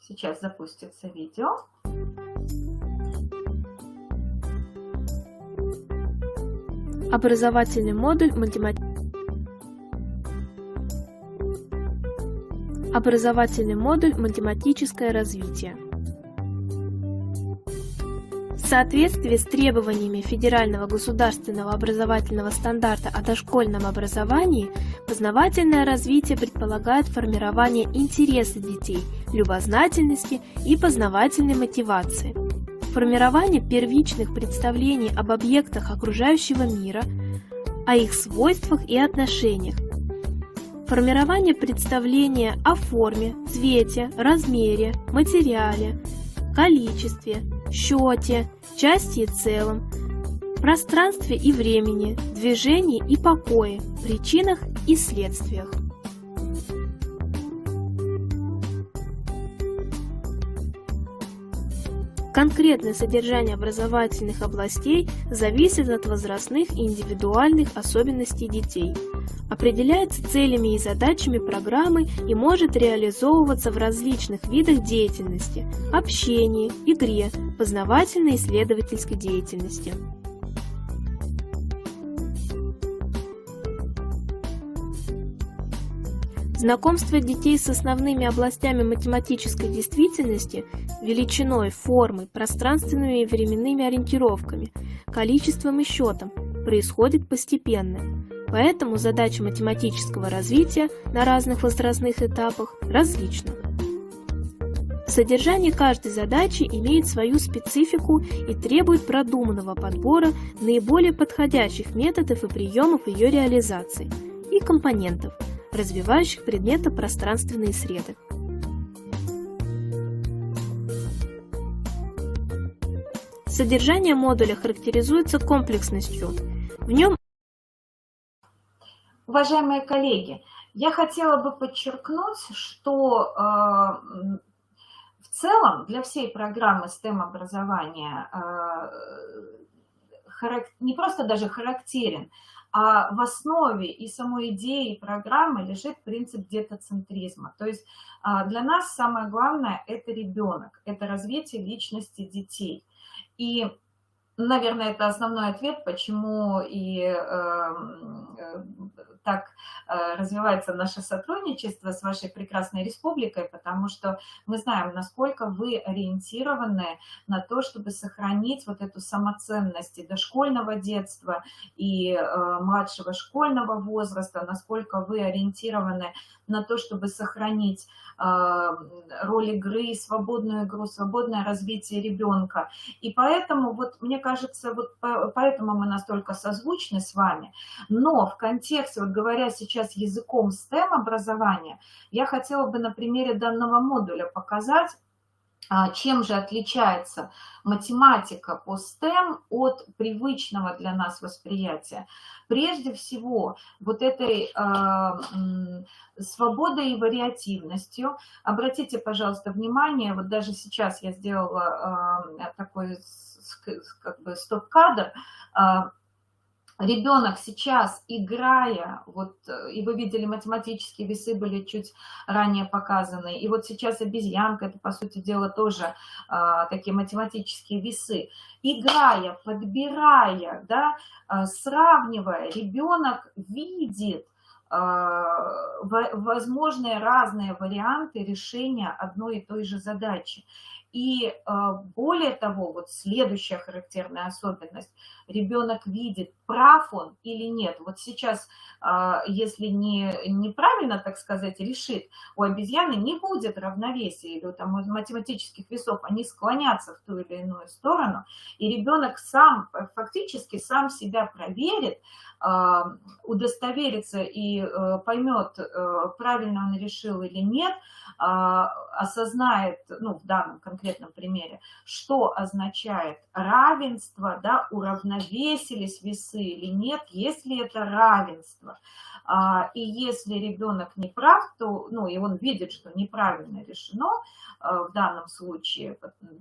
Сейчас запустится видео. Образовательный модуль «Математическое развитие». В соответствии с требованиями Федерального государственного образовательного стандарта о дошкольном образовании, познавательное развитие предполагает формирование интереса детей, любознательности и познавательной мотивации, формирование первичных представлений об объектах окружающего мира, о их свойствах и отношениях, формирование представления о форме, цвете, размере, материале, количестве, счете, части и целом, пространстве и времени, движении и покое, причинах и следствиях. Конкретное содержание образовательных областей зависит от возрастных и индивидуальных особенностей детей. Определяется целями и задачами программы и может реализовываться в различных видах деятельности – общении, игре, познавательно-исследовательской деятельности. Знакомство детей с основными областями математической действительности – величиной, формой, пространственными и временными ориентировками, количеством и счетом – происходит постепенно. Поэтому задача математического развития на разных возрастных этапах различна. Содержание каждой задачи имеет свою специфику и требует продуманного подбора наиболее подходящих методов и приемов ее реализации и компонентов, развивающих предметно-пространственные среды. Содержание модуля характеризуется комплексностью. В нем. Уважаемые коллеги, я хотела бы подчеркнуть, что в целом для всей программы STEM-образования не просто даже характерен, а в основе и самой идеи программы лежит принцип детоцентризма. То есть для нас самое главное – это ребенок, это развитие личности детей. И, наверное, это основной ответ, почему и так развивается наше сотрудничество с вашей прекрасной республикой, потому что мы знаем, насколько вы ориентированы на то, чтобы сохранить вот эту самоценность и дошкольного детства, и младшего школьного возраста, насколько вы ориентированы на то, чтобы сохранить роль игры, свободную игру, свободное развитие ребенка. И поэтому, вот, мне кажется, вот поэтому мы настолько созвучны с вами. Но в контексте, вот говоря сейчас языком STEM-образования, я хотела бы на примере данного модуля показать, чем же отличается математика по STEM от привычного для нас восприятия. Прежде всего, вот этой свободой и вариативностью. Обратите, пожалуйста, внимание, вот даже сейчас я сделала такой как бы стоп-кадр. Ребенок сейчас, играя, вот, и вы видели, математические весы были чуть ранее показаны, и вот сейчас обезьянка, это, по сути дела, тоже такие математические весы. Играя, подбирая, да, сравнивая, ребенок видит возможные разные варианты решения одной и той же задачи. И более того, вот следующая характерная особенность, ребенок видит, прав он или нет. Вот сейчас, если неправильно, так сказать, решит, у обезьяны не будет равновесия, или там, у математических весов они склонятся в ту или иную сторону, и ребенок сам, фактически сам себя проверит, удостоверится и поймет, правильно он решил или нет, осознает, ну, в данном конкретном примере, что означает равенство, да, уравновесились весы или нет, если это равенство. И если ребенок не прав, то, ну, и он видит, что неправильно решено, в данном случае,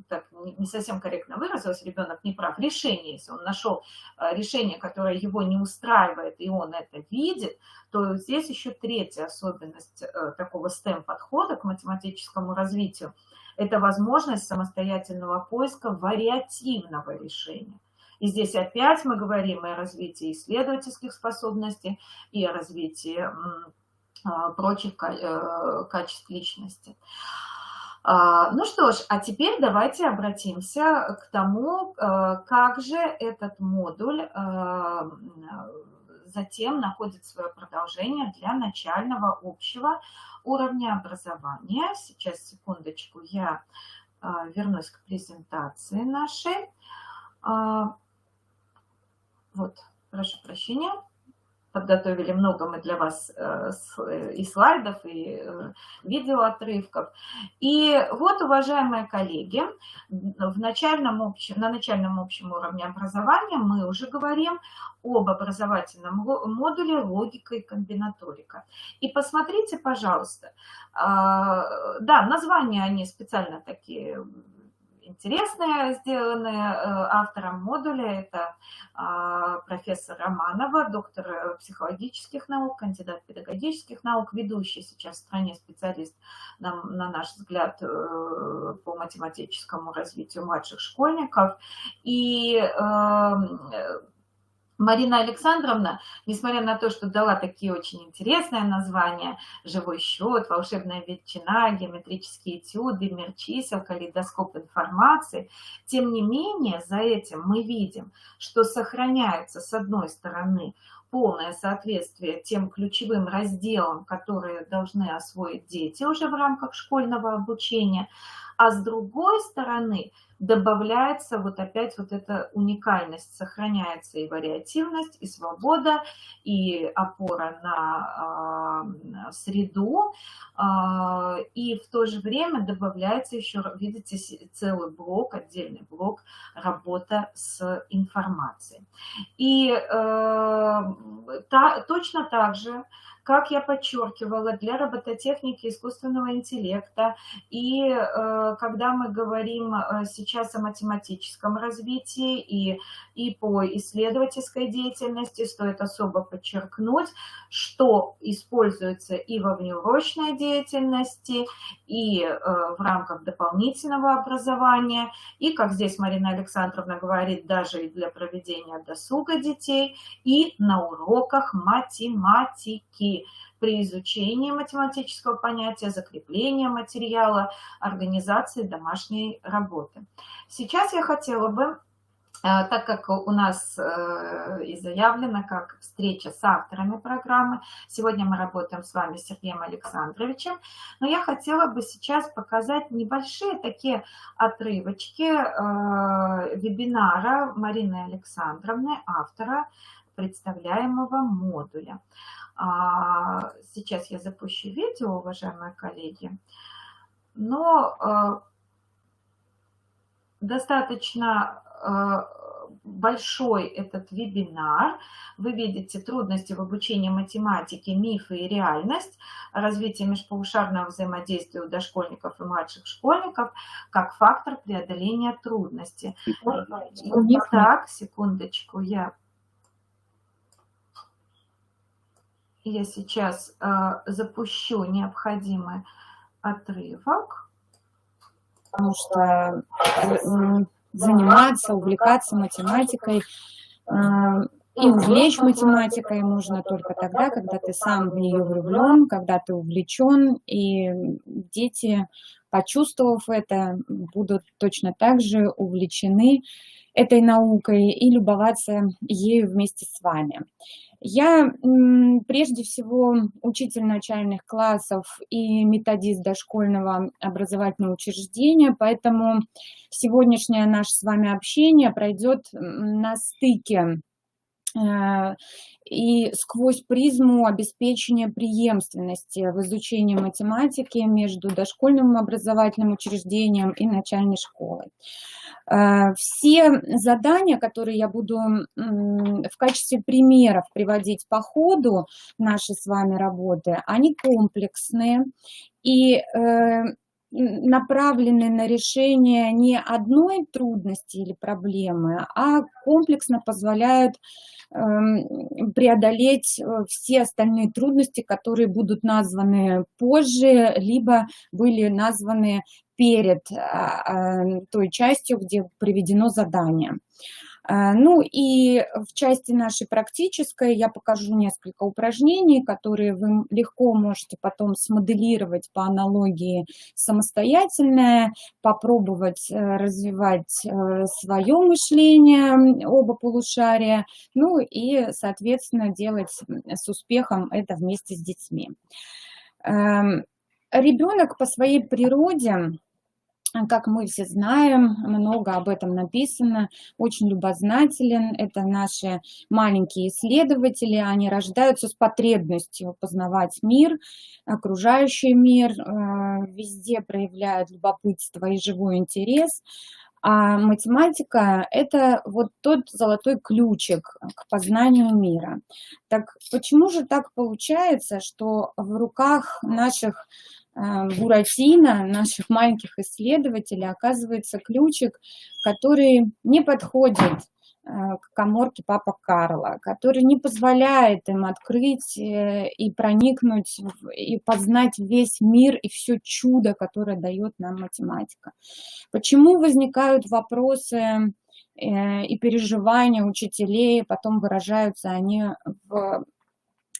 так не совсем корректно выразилась, ребенок не прав, решение, если он нашел решение, которое его не устраивает, и он это видит, то здесь еще третья особенность такого STEM-подхода к математическому развитию – это возможность самостоятельного поиска вариативного решения. И здесь опять мы говорим и о развитии исследовательских способностей, и о развитии прочих качеств личности. Ну что ж, а теперь давайте обратимся к тому, как же этот модуль затем находит свое продолжение для начального общего уровня образования. Сейчас, секундочку, я вернусь к презентации нашей. Вот, прошу прощения. Подготовили много мы для вас и слайдов, и видеоотрывков. И вот, уважаемые коллеги, на начальном общем уровне образования мы уже говорим об образовательном модуле логика и комбинаторика. И посмотрите, пожалуйста, да, названия они специально такие интересные сделаны автором модуля. Это профессор Романова, доктор психологических наук, кандидат педагогических наук, ведущий сейчас в стране специалист, на наш взгляд, по математическому развитию младших школьников. И Марина Александровна, несмотря на то, что дала такие очень интересные названия: живой счет, волшебная величина, геометрические этюды, мир чисел, калейдоскоп информации, тем не менее за этим мы видим, что сохраняется, с одной стороны, полное соответствие тем ключевым разделам, которые должны освоить дети уже в рамках школьного обучения, а с другой стороны добавляется вот опять вот эта уникальность, сохраняется и вариативность, и свобода, и опора на среду, и в то же время добавляется еще, видите, целый блок, отдельный блок, работа с информацией. И точно так же, как я подчеркивала, для робототехники, искусственного интеллекта, и когда мы говорим сейчас о математическом развитии и по исследовательской деятельности, стоит особо подчеркнуть, что используется и во внеурочной деятельности, и в рамках дополнительного образования, и, как здесь Марина Александровна говорит, даже и для проведения досуга детей, и на уроках математики, при изучении математического понятия, закрепления материала, организации домашней работы. Сейчас я хотела бы, так как у нас и заявлено как встреча с авторами программы, сегодня мы работаем с вами с Сергеем Александровичем, но я хотела бы сейчас показать небольшие такие отрывочки вебинара Марины Александровны, автора представляемого модуля. Сейчас я запущу видео, уважаемые коллеги, но достаточно большой этот вебинар. Вы видите трудности в обучении математики, мифы и реальность, развитие межполушарного взаимодействия у дошкольников и младших школьников как фактор преодоления трудностей. Так, секундочку, я сейчас запущу необходимый отрывок. Потому что заниматься, увлекаться математикой и увлечь математикой можно только тогда, когда ты сам в нее влюблен, когда ты увлечен, и дети, почувствовав это, будут точно так же увлечены этой наукой и любоваться ею вместе с вами. Я прежде всего учитель начальных классов и методист дошкольного образовательного учреждения, поэтому сегодняшнее наше с вами общение пройдет на стыке и сквозь призму обеспечения преемственности в изучении математики между дошкольным образовательным учреждением и начальной школой. Все задания, которые я буду в качестве примеров приводить по ходу нашей с вами работы, они комплексные и направлены на решение не одной трудности или проблемы, а комплексно позволяют преодолеть все остальные трудности, которые будут названы позже, либо были названы перед той частью, где приведено задание. Ну и в части нашей практической я покажу несколько упражнений, которые вы легко можете потом смоделировать по аналогии самостоятельно, попробовать развивать свое мышление, оба полушария, ну и, соответственно, делать с успехом это вместе с детьми. Ребенок по своей природе, как мы все знаем, много об этом написано, очень любознателен. Это наши маленькие исследователи, они рождаются с потребностью познавать мир, окружающий мир, везде проявляют любопытство и живой интерес. А математика – это вот тот золотой ключик к познанию мира. Так почему же так получается, что в руках наших Буратино, наших маленьких исследователей, оказывается ключик, который не подходит к каморке папа Карла, который не позволяет им открыть и проникнуть, и познать весь мир и все чудо, которое дает нам математика. Почему возникают вопросы и переживания учителей, потом выражаются они в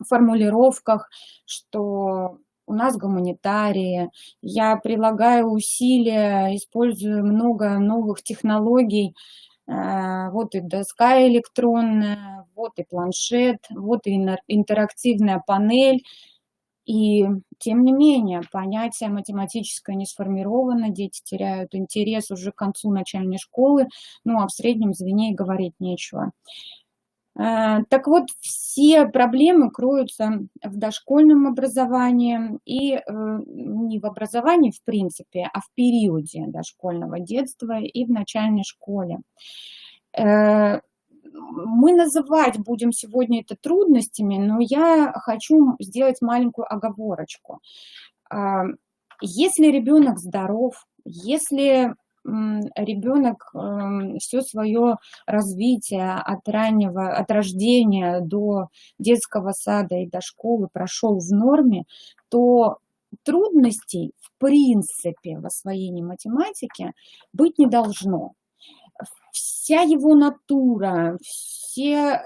формулировках, что у нас гуманитарии, я прилагаю усилия, использую много новых технологий, вот и доска электронная, вот и планшет, вот и интерактивная панель. И тем не менее, понятие математическое не сформировано, дети теряют интерес уже к концу начальной школы, ну а в среднем звене и говорить нечего. Так вот, все проблемы кроются в дошкольном образовании и не в образовании в принципе, а в периоде дошкольного детства и в начальной школе. Мы называть будем сегодня это трудностями, но я хочу сделать маленькую оговорочку. Если ребенок здоров, если ребенок все свое развитие от рождения до детского сада и до школы прошел в норме, то трудностей в принципе в освоении математики быть не должно. Вся его натура, все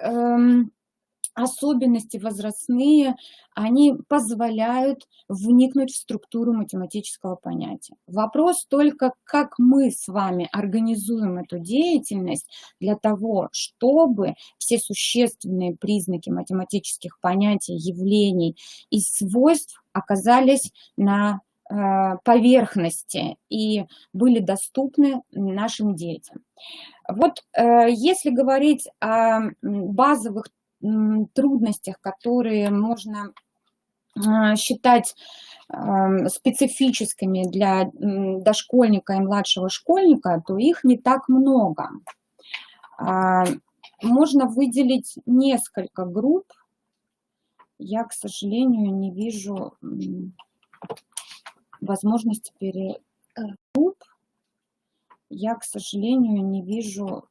особенности возрастные, они позволяют вникнуть в структуру математического понятия. Вопрос только, как мы с вами организуем эту деятельность для того, чтобы все существенные признаки математических понятий, явлений и свойств оказались на поверхности и были доступны нашим детям. Вот если говорить о базовых трудностях, которые можно считать специфическими для дошкольника и младшего школьника, то их не так много. Можно выделить несколько групп. Я, к сожалению, не вижу возможности групп. Я, к сожалению, не вижу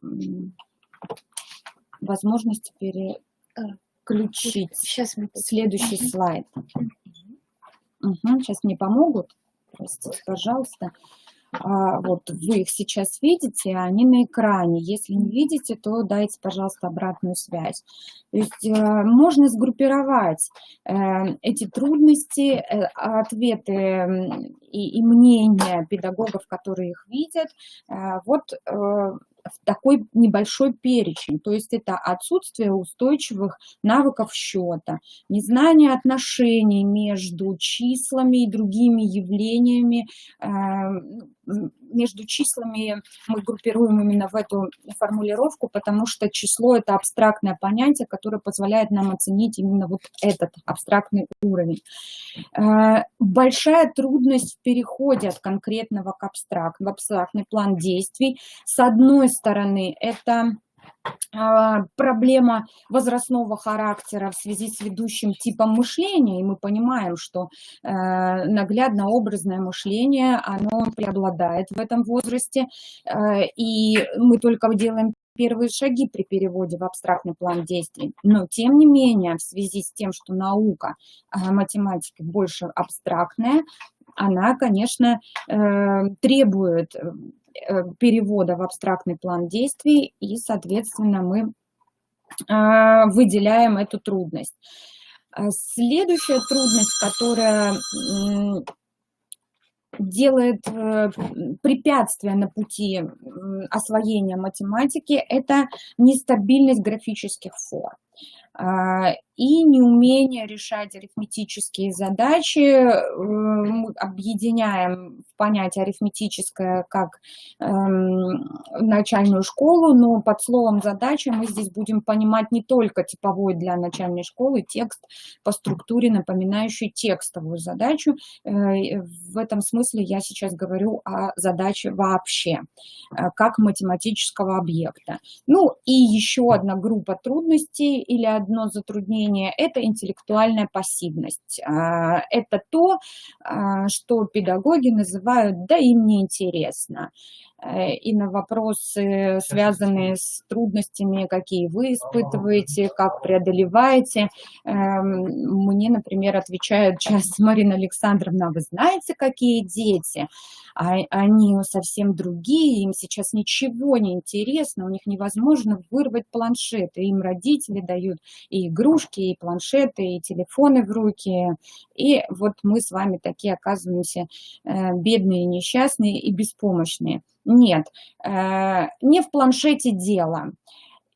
возможности переключить. Сейчас мы Следующий слайд. Сейчас мне помогут. Простите, пожалуйста. Вот вы их сейчас видите, они на экране. Если не видите, то дайте, пожалуйста, обратную связь. То есть можно сгруппировать эти трудности, ответы и мнения педагогов, которые их видят, вот в такой небольшой перечень. То есть это отсутствие устойчивых навыков счета, незнание отношений между числами и другими явлениями. Между числами мы группируем именно в эту формулировку, потому что число – это абстрактное понятие, которое позволяет нам оценить именно вот этот абстрактный уровень. Большая трудность в переходе от конкретного к абстрактный план действий. С одной стороны, это проблема возрастного характера в связи с ведущим типом мышления, и мы понимаем, что наглядно-образное мышление, оно преобладает в этом возрасте, и мы только делаем первые шаги при переводе в абстрактный план действий. Но, тем не менее, в связи с тем, что наука математики больше абстрактная, она, конечно, требует перевода в абстрактный план действий, и, соответственно, мы выделяем эту трудность. Следующая трудность, которая делает препятствия на пути освоения математики, это нестабильность графических форм и неумение решать арифметические задачи. Мы объединяем в понятие арифметическое как начальную школу, но под словом задача мы здесь будем понимать не только типовой для начальной школы текст по структуре, напоминающий текстовую задачу. В этом смысле я сейчас говорю о задаче вообще, как математического объекта. Ну, И еще одна группа трудностей или одно затруднение – это интеллектуальная пассивность. Это то, что педагоги называют «да им не интересно». И на вопросы, связанные с трудностями, какие вы испытываете, как преодолеваете, мне, например, отвечают часто: Марина Александровна, вы знаете, какие дети? Они совсем другие, им сейчас ничего не интересно, у них невозможно вырвать планшеты. Им родители дают и игрушки, и планшеты, и телефоны в руки. И вот мы с вами такие оказываемся бедные, несчастные и беспомощные. Нет, не в планшете дело.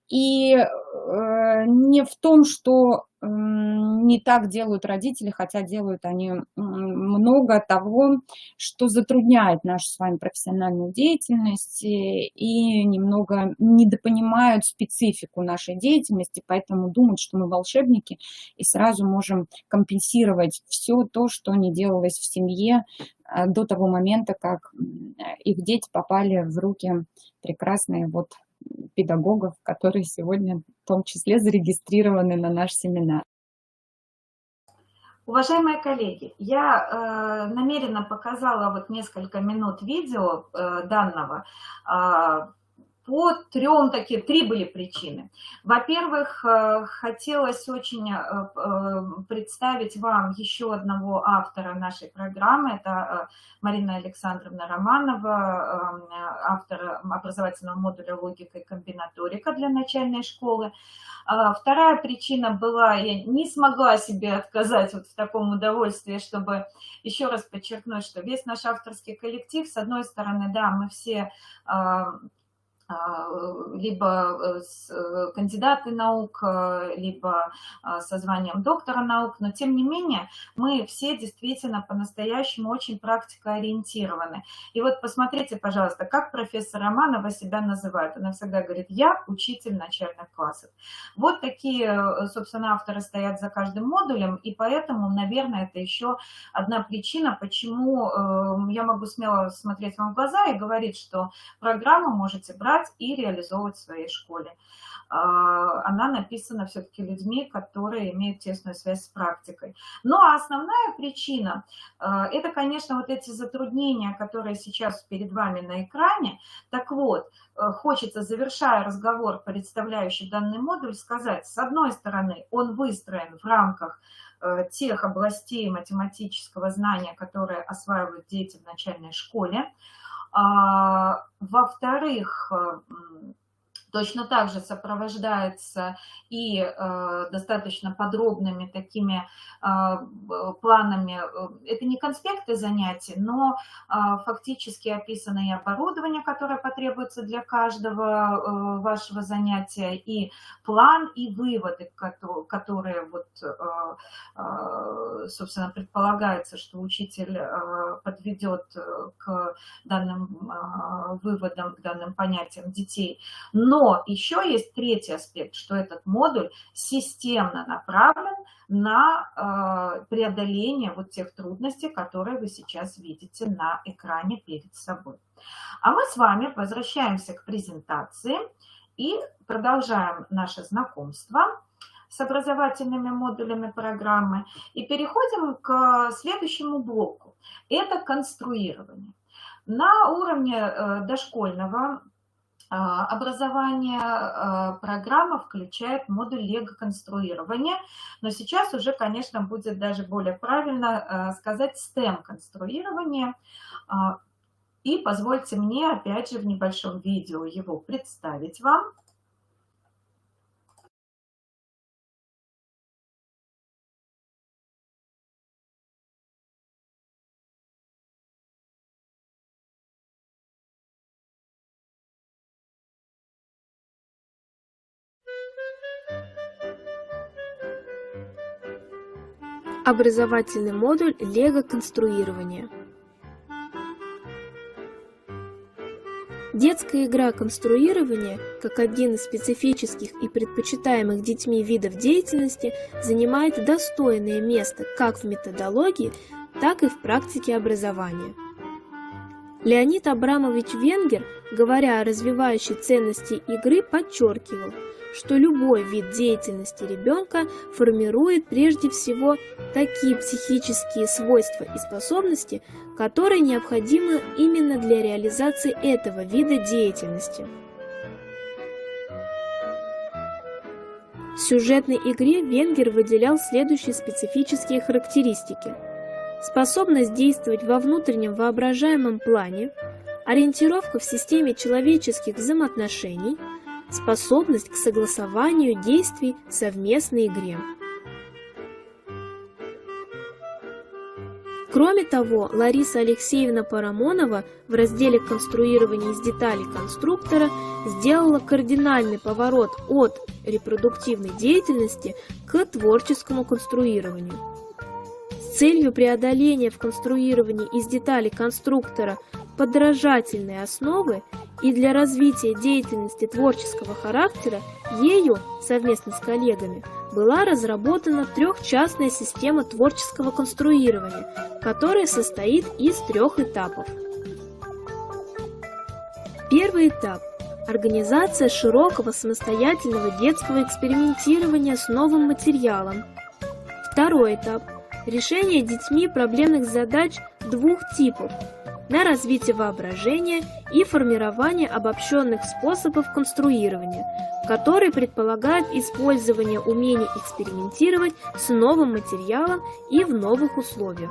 И не в том, что не так делают родители, хотя делают они много того, что затрудняет нашу с вами профессиональную деятельность и немного недопонимают специфику нашей деятельности, поэтому думают, что мы волшебники и сразу можем компенсировать все то, что не делалось в семье до того момента, как их дети попали в руки прекрасные педагогов, которые сегодня в том числе зарегистрированы на наш семинар. Уважаемые коллеги, я намеренно показала несколько минут видео данного по три были причины. Во-первых, хотелось очень представить вам еще одного автора нашей программы. Это Марина Александровна Романова, автор образовательного модуля «Логика и комбинаторика» для начальной школы. Вторая причина была, я не смогла себе отказать в таком удовольствии, чтобы еще раз подчеркнуть, что весь наш авторский коллектив, с одной стороны, да, мы все либо кандидаты наук, либо со званием доктора наук, но тем не менее мы все действительно по-настоящему очень практикоориентированы. И посмотрите, пожалуйста, как профессор Романова себя называет. Она всегда говорит: я учитель начальных классов. Вот такие, собственно, авторы стоят за каждым модулем, и поэтому, наверное, это еще одна причина, почему я могу смело смотреть вам в глаза и говорить, что программу можете брать и реализовывать в своей школе. Она написана все-таки людьми, которые имеют тесную связь с практикой. Ну а основная причина – это, конечно, эти затруднения, которые сейчас перед вами на экране. Так вот, хочется, завершая разговор, представляющий данный модуль, сказать: с одной стороны, он выстроен в рамках тех областей математического знания, которые осваивают дети в начальной школе. Во-вторых, точно так же сопровождается и достаточно подробными такими планами. Это не конспекты занятий, но фактически описано и оборудование, которое потребуется для каждого вашего занятия, и план, и выводы, которые собственно, предполагается, что учитель подведет к данным выводам, к данным понятиям детей. Но еще есть третий аспект, что этот модуль системно направлен на преодоление тех трудностей, которые вы сейчас видите на экране перед собой. А мы с вами возвращаемся к презентации и продолжаем наше знакомство с образовательными модулями программы и переходим к следующему блоку. Это конструирование. На уровне дошкольного образование программа включает модуль лего-конструирования, но сейчас уже, конечно, будет даже более правильно сказать STEM-конструирование. И позвольте мне, опять же, в небольшом видео его представить вам. Образовательный модуль лего-конструирование. Детская игра конструирования, как один из специфических и предпочитаемых детьми видов деятельности, занимает достойное место как в методологии, так и в практике образования. Леонид Абрамович Венгер говоря о развивающей ценности игры, подчеркивал, что любой вид деятельности ребенка формирует прежде всего такие психические свойства и способности, которые необходимы именно для реализации этого вида деятельности. В сюжетной игре Венгер выделял следующие специфические характеристики: способность действовать во внутреннем воображаемом плане, ориентировка в системе человеческих взаимоотношений, способность к согласованию действий в совместной игре. Кроме того, Лариса Алексеевна Парамонова в разделе «Конструирование из деталей конструктора» сделала кардинальный поворот от репродуктивной деятельности к творческому конструированию. С целью преодоления в конструировании из деталей конструктора подражательной основы и для развития деятельности творческого характера ею, совместно с коллегами, была разработана трехчастная система творческого конструирования, которая состоит из 3 этапов. Первый этап – организация широкого самостоятельного детского экспериментирования с новым материалом. Второй этап – решение детьми проблемных задач 2 типов – на развитие воображения и формирование обобщенных способов конструирования, которые предполагают использование умений экспериментировать с новым материалом и в новых условиях.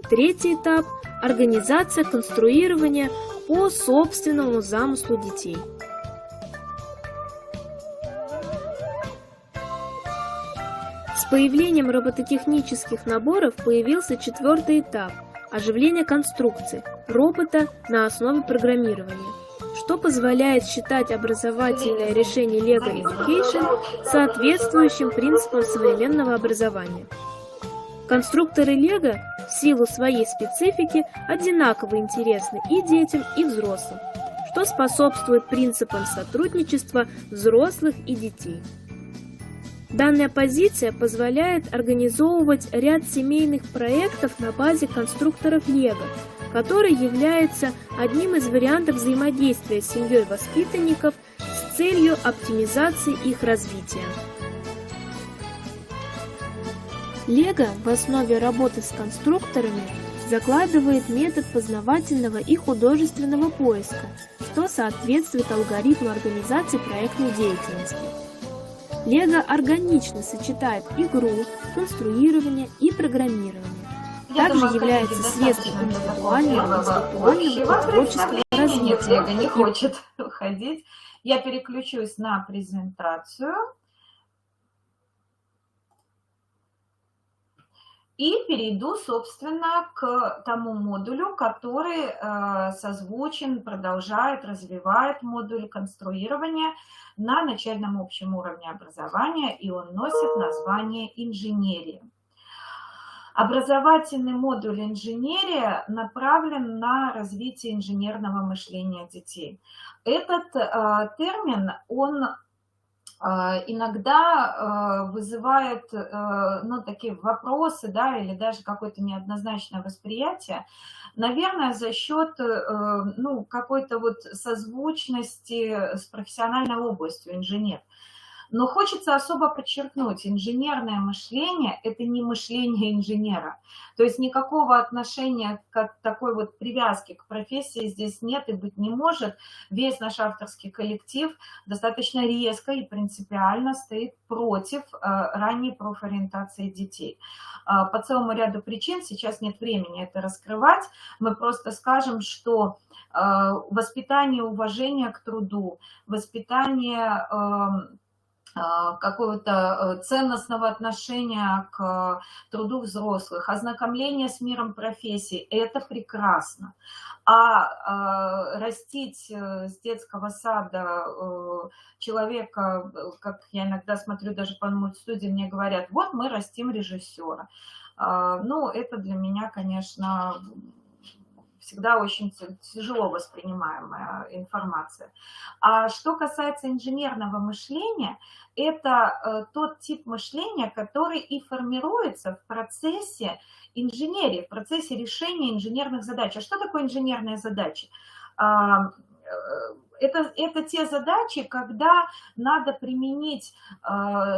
Третий этап – организация конструирования по собственному замыслу детей. С появлением робототехнических наборов появился 4-й этап – оживление конструкции робота на основе программирования, что позволяет считать образовательное решение LEGO Education соответствующим принципам современного образования. Конструкторы LEGO в силу своей специфики одинаково интересны и детям, и взрослым, что способствует принципам сотрудничества взрослых и детей. Данная позиция позволяет организовывать ряд семейных проектов на базе конструкторов LEGO, который является одним из вариантов взаимодействия с семьей воспитанников с целью оптимизации их развития. LEGO в основе работы с конструкторами закладывает метод познавательного и художественного поиска, что соответствует алгоритму организации проектной деятельности. LEGO органично сочетает игру, конструирование и программирование. Также является средством индивидуального, интеллектуального и творческого развития. LEGO не хочет уходить. Я переключусь на презентацию. И перейду, собственно, к тому модулю, который созвучен, продолжает, развивает модуль конструирования на начальном общем уровне образования, и он носит название «Инженерия». Образовательный модуль «Инженерия» направлен на развитие инженерного мышления детей. Этот термин, он иногда вызывает такие вопросы, да, или даже какое-то неоднозначное восприятие, наверное, за счет какой-то вот созвучности с профессиональной областью инженер. Но хочется особо подчеркнуть, инженерное мышление – это не мышление инженера. То есть никакого отношения к такой вот привязки к профессии здесь нет и быть не может. Весь наш авторский коллектив достаточно резко и принципиально стоит против ранней профориентации детей. По целому ряду причин, сейчас нет времени это раскрывать, мы просто скажем, что воспитание уважения к труду, воспитание какого-то ценностного отношения к труду взрослых, ознакомление с миром профессий – это прекрасно. А растить с детского сада человека, как я иногда смотрю даже по мультстудии, мне говорят, вот мы растим режиссера. Это для меня, конечно, всегда очень тяжело воспринимаемая информация. А что касается инженерного мышления, это тот тип мышления, который и формируется в процессе инженерии, в процессе решения инженерных задач. А что такое инженерные задачи? это те задачи, когда надо применить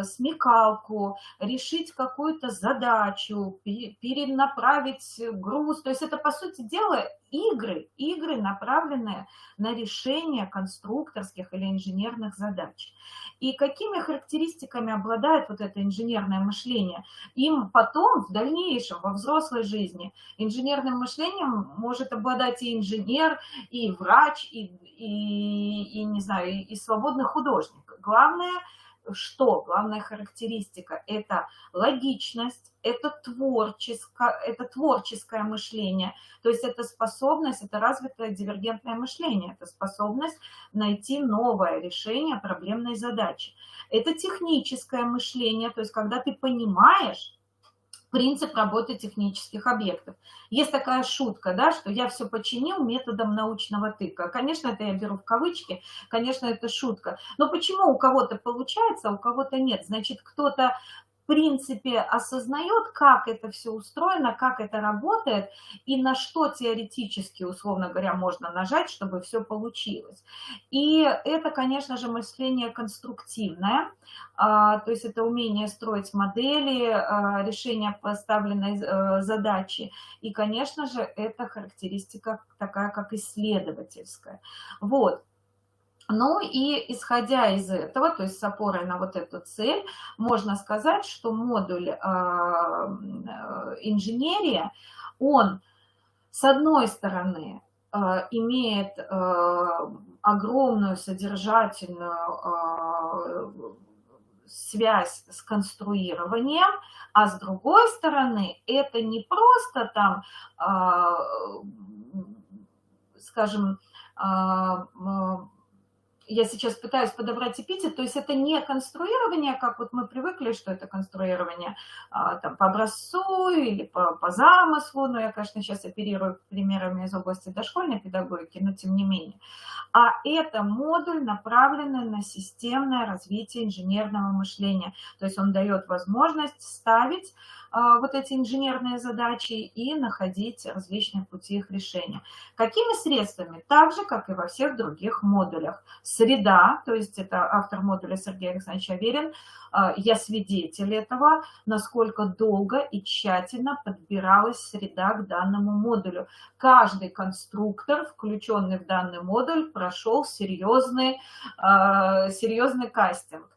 смекалку, решить какую-то задачу, перенаправить груз. То есть это, по сути дела, игры, направленные на решение конструкторских или инженерных задач. И какими характеристиками обладает вот это инженерное мышление? Им потом, в дальнейшем, во взрослой жизни, инженерным мышлением может обладать и инженер, и врач, и не знаю, и свободный художник. Главное, что? Главная характеристика – это логичность, это творческое мышление, то есть это способность, это развитое дивергентное мышление, это способность найти новое решение проблемной задачи. Это техническое мышление, то есть когда ты понимаешь принцип работы технических объектов. Есть такая шутка, да, что я все починил методом научного тыка. Конечно, это я беру в кавычки, конечно, это шутка. Но почему у кого-то получается, а у кого-то нет? Значит, кто-то в принципе осознает, как это все устроено, как это работает и на что теоретически, условно говоря, можно нажать, чтобы все получилось. И это, конечно же, мышление конструктивное, то есть это умение строить модели, решение поставленной задачи. И, конечно же, это характеристика такая, как исследовательская. Вот. Ну и исходя из этого, то есть с опорой на вот эту цель, можно сказать, что модуль инженерия, он, с одной стороны, имеет огромную содержательную связь с конструированием, а с другой стороны, это не просто там, скажем, я сейчас пытаюсь подобрать эпитет, то есть это не конструирование, как вот мы привыкли, что это конструирование там, по образцу или по замыслу, но я, конечно, сейчас оперирую примерами из области дошкольной педагогики, но тем не менее. А это модуль, направленный на системное развитие инженерного мышления, то есть он дает возможность ставить вот эти инженерные задачи и находить различные пути их решения. Какими средствами? Так же, как и во всех других модулях. Среда, то есть это автор модуля Сергей Александрович Аверин, я свидетель этого, насколько долго и тщательно подбиралась среда к данному модулю. Каждый конструктор, включенный в данный модуль, прошел серьезный кастинг.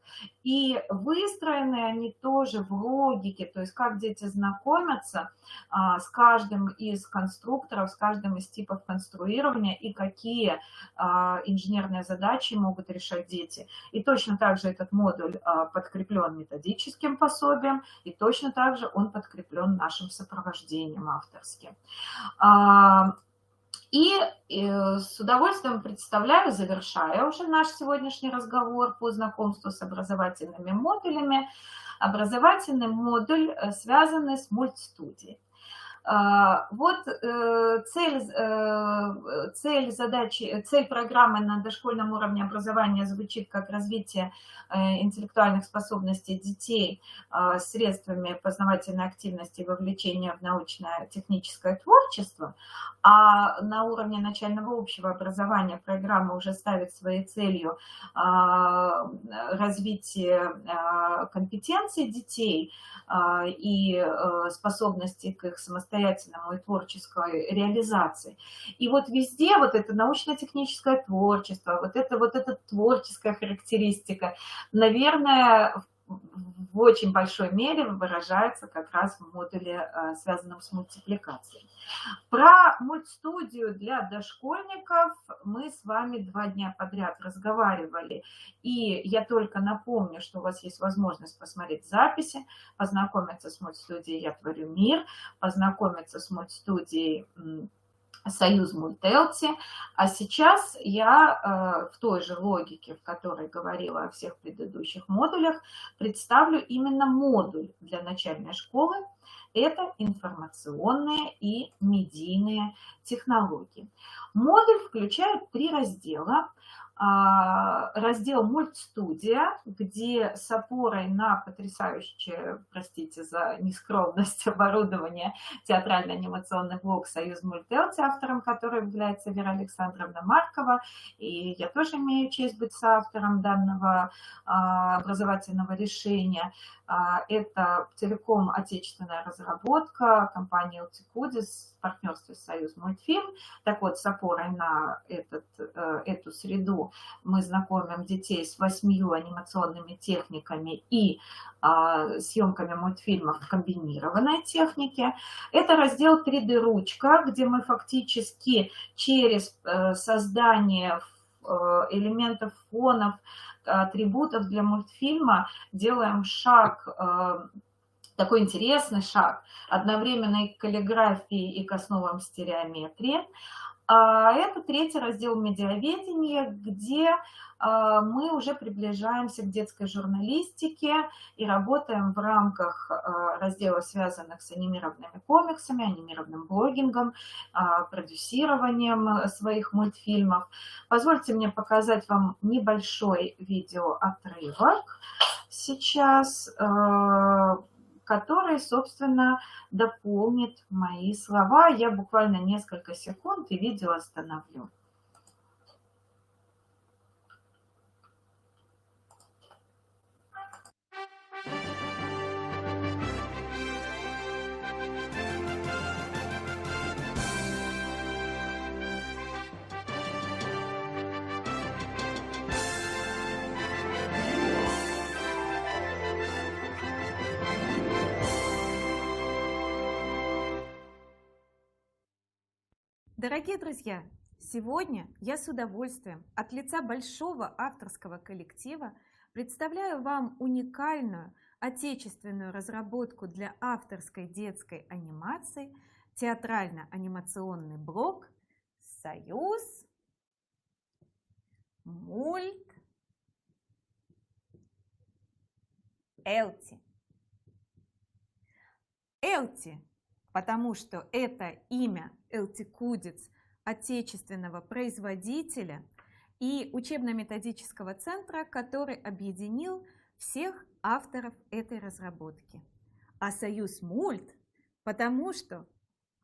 И выстроены они тоже в логике, то есть как дети знакомятся с каждым из конструкторов, с каждым из типов конструирования и какие инженерные задачи могут решать дети. И точно так же этот модуль подкреплен методическим пособием, и точно так же он подкреплен нашим сопровождением авторским. И с удовольствием представляю, завершая уже наш сегодняшний разговор по знакомству с образовательными модулями, образовательный модуль, связанный с мультстудией. Вот цель программы на дошкольном уровне образования звучит как развитие интеллектуальных способностей детей средствами познавательной активности и вовлечения в научно-техническое творчество, а на уровне начального общего образования программа уже ставит своей целью развитие компетенций детей и способностей к их самостоятельному и творческой реализации. И вот везде вот это научно-техническое творчество, вот эта творческая характеристика, наверное, в очень большой мере выражается как раз в модуле, связанном с мультипликацией. Про мультстудию для дошкольников мы с вами 2 дня подряд разговаривали. И я только напомню, что у вас есть возможность посмотреть записи, познакомиться с мультстудией «Я творю мир», познакомиться с мультстудией «Союз Мультелти». А сейчас я в той же логике, в которой говорила о всех предыдущих модулях, представлю именно модуль для начальной школы. Это информационные и медийные технологии. Модуль включает 3 раздела. раздел «Мультстудия», где с опорой на потрясающее, простите за нескромность, оборудование, театрально-анимационный блок «Союз Мультэлти», автором которого является Вера Александровна Маркова, и я тоже имею честь быть соавтором данного образовательного решения. Это целиком отечественная разработка компании «Элтикудис» в партнерстве с «Союз Мультфильм». Так вот, с опорой на эту среду мы знакомим детей с 8 анимационными техниками и съемками мультфильмов в комбинированной технике. Это раздел 3D-ручка, где мы фактически через создание элементов, фонов, атрибутов для мультфильма делаем шаг, такой интересный шаг, одновременной каллиграфии и к основам стереометрии. Это третий раздел медиаведения, где мы уже приближаемся к детской журналистике и работаем в рамках разделов, связанных с анимированными комиксами, анимированным блогингом, продюсированием своих мультфильмов. Позвольте мне показать вам небольшой видеоотрывок сейчас, который, собственно, дополнит мои слова. Я буквально несколько секунд и видео остановлю. Дорогие друзья, сегодня я с удовольствием от лица большого авторского коллектива представляю вам уникальную отечественную разработку для авторской детской анимации, театрально-анимационный блок «Союз Мультэлти». Элти, потому что это имя Элтикудис, отечественного производителя и учебно-методического центра, который объединил всех авторов этой разработки. А «Союз Мульт», потому что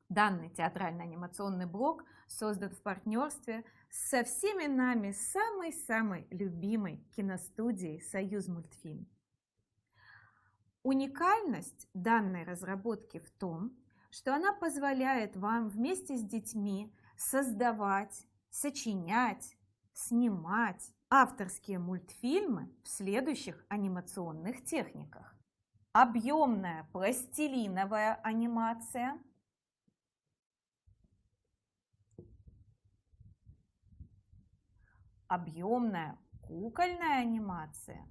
данный театрально-анимационный блок создан в партнерстве со всеми нами самой-самой любимой киностудией «Союз Мультфильм». Уникальность данной разработки в том, что она позволяет вам вместе с детьми создавать, сочинять, снимать авторские мультфильмы в следующих анимационных техниках. Объемная пластилиновая анимация, объемная кукольная анимация,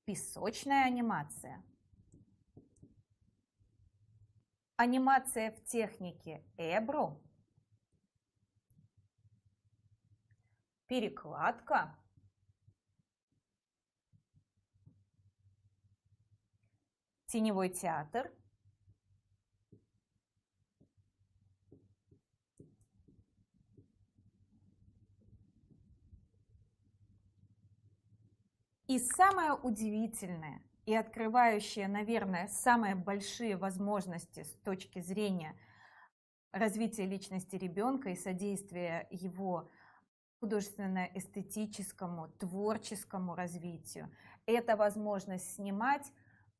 песочная анимация, анимация в технике Эбро, перекладка, теневой театр, и самое удивительное и открывающее, наверное, самые большие возможности с точки зрения развития личности ребенка и содействия его художественно-эстетическому, творческому развитию, это возможность снимать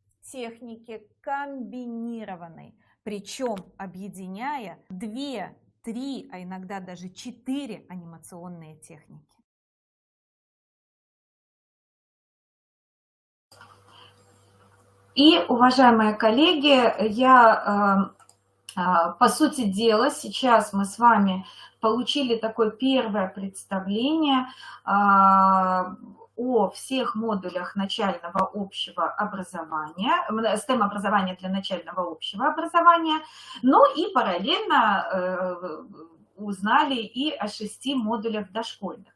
в технике комбинированной, причем объединяя 2, 3, а иногда даже 4 анимационные техники. И, уважаемые коллеги, я, по сути дела, сейчас мы с вами получили такое первое представление о всех модулях начального общего образования, STEM-образования для начального общего образования, но и параллельно узнали и о 6 модулях дошкольных.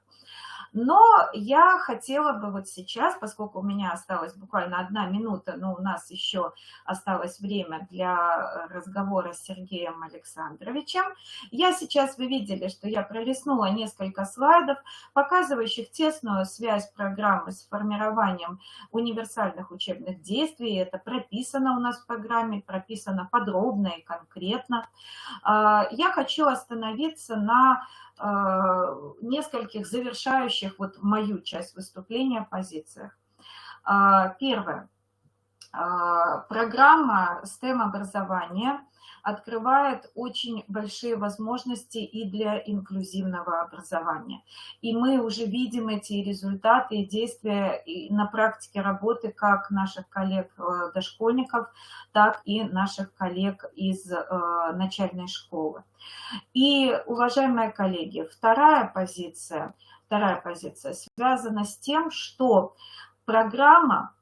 Но я хотела бы вот сейчас, поскольку у меня осталась буквально 1 минута, но у нас еще осталось время для разговора с Сергеем Александровичем, я сейчас, вы видели, что я пролистнула несколько слайдов, показывающих тесную связь программы с формированием универсальных учебных действий. Это прописано у нас в программе, прописано подробно и конкретно. Я хочу остановиться на нескольких завершающих вот мою часть выступления позициях. Первое. Программа STEM-образования открывает очень большие возможности и для инклюзивного образования. И мы уже видим эти результаты и действия на практике работы как наших коллег-дошкольников, так и наших коллег из начальной школы. И, уважаемые коллеги, вторая позиция связана с тем, что программа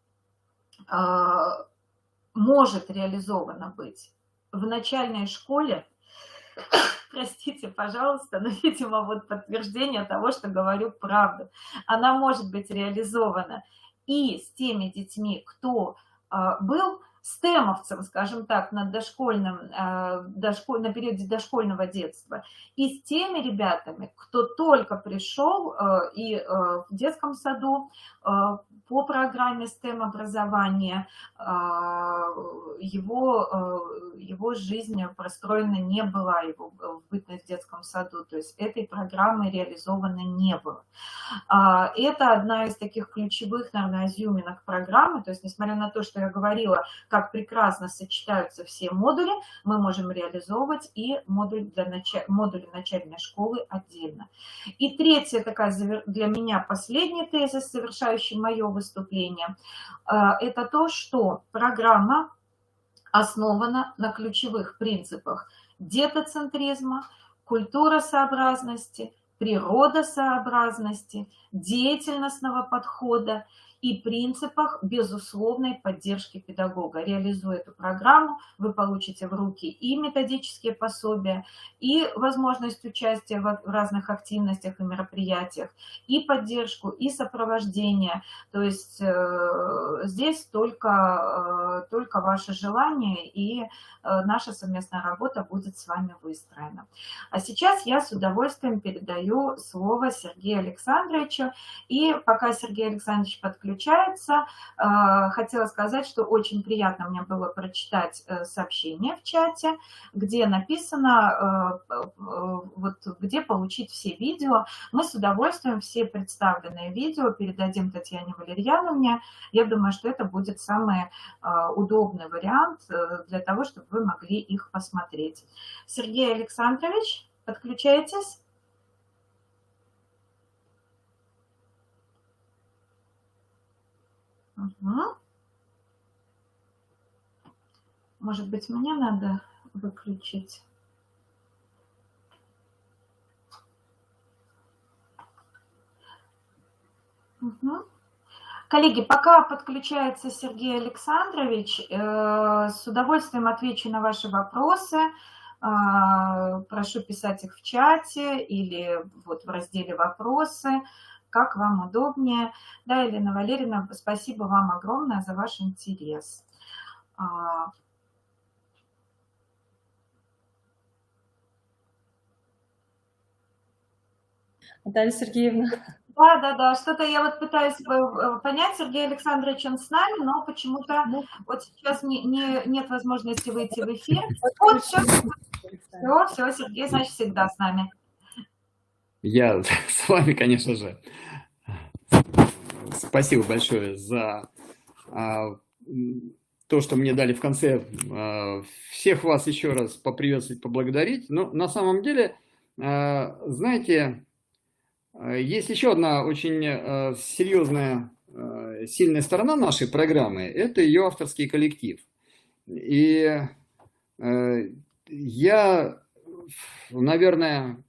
может реализована быть в начальной школе, простите, пожалуйста, но, видимо, вот подтверждение того, что говорю правду. Она может быть реализована и с теми детьми, кто был стемовцем, скажем так, на периоде дошкольного детства, и с теми ребятами, кто только пришел и в детском саду по программе STEM-образования, его жизнь простроена не была, его бытность в детском саду, то есть этой программы реализовано не было. Это одна из таких ключевых, наверное, изюминок программы, то есть несмотря на то, что я говорила, как прекрасно сочетаются все модули, мы можем реализовывать и модули начальной школы отдельно. И третья такая для меня последний тезис, завершающий мое выступление, это то, что программа основана на ключевых принципах детоцентризма, культуросообразности, природосообразности, деятельностного подхода и принципах безусловной поддержки педагога. Реализуя эту программу, вы получите в руки и методические пособия, и возможность участия в разных активностях и мероприятиях, и поддержку, и сопровождение. То есть здесь только ваше желание, и наша совместная работа будет с вами выстроена. А сейчас я с удовольствием передаю слово Сергею Александровичу. И пока Сергей Александрович подключается, хотела сказать, что очень приятно мне было прочитать сообщение в чате, где написано, вот, где получить все видео. Мы с удовольствием все представленные видео передадим Татьяне Валерьяновне. Я думаю, что это будет самый удобный вариант для того, чтобы вы могли их посмотреть. Сергей Александрович, подключайтесь. Угу. Может быть, мне надо выключить. Угу. Коллеги, пока подключается Сергей Александрович, с удовольствием отвечу на ваши вопросы. Прошу писать их в чате или вот в разделе «Вопросы», как вам удобнее. Да, Елена Валерьевна, спасибо вам огромное за ваш интерес. Наталья Сергеевна. Да, что-то я вот пытаюсь понять, Сергей Александрович, он с нами, но почему-то вот сейчас нет возможности выйти в эфир. Вот, все, Сергей, значит, всегда с нами. Я с вами, конечно же. Спасибо большое за то, что мне дали в конце. Всех вас еще раз поприветствовать, поблагодарить. Но на самом деле, знаете, есть еще одна очень серьезная, сильная сторона нашей программы. Это ее авторский коллектив. И я, наверное,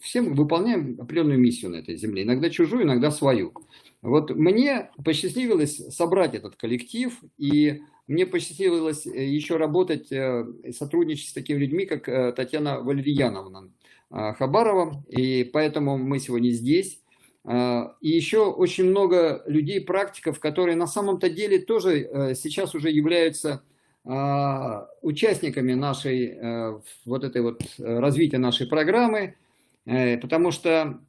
всем выполняем определенную миссию на этой земле. Иногда чужую, иногда свою. Вот мне посчастливилось собрать этот коллектив, и мне посчастливилось еще работать и сотрудничать с такими людьми, как Татьяна Валерьяновна Хабарова, и поэтому мы сегодня здесь. И еще очень много людей, практиков, которые на самом-то деле тоже сейчас уже являются участниками нашей, вот этой вот развития нашей программы, потому что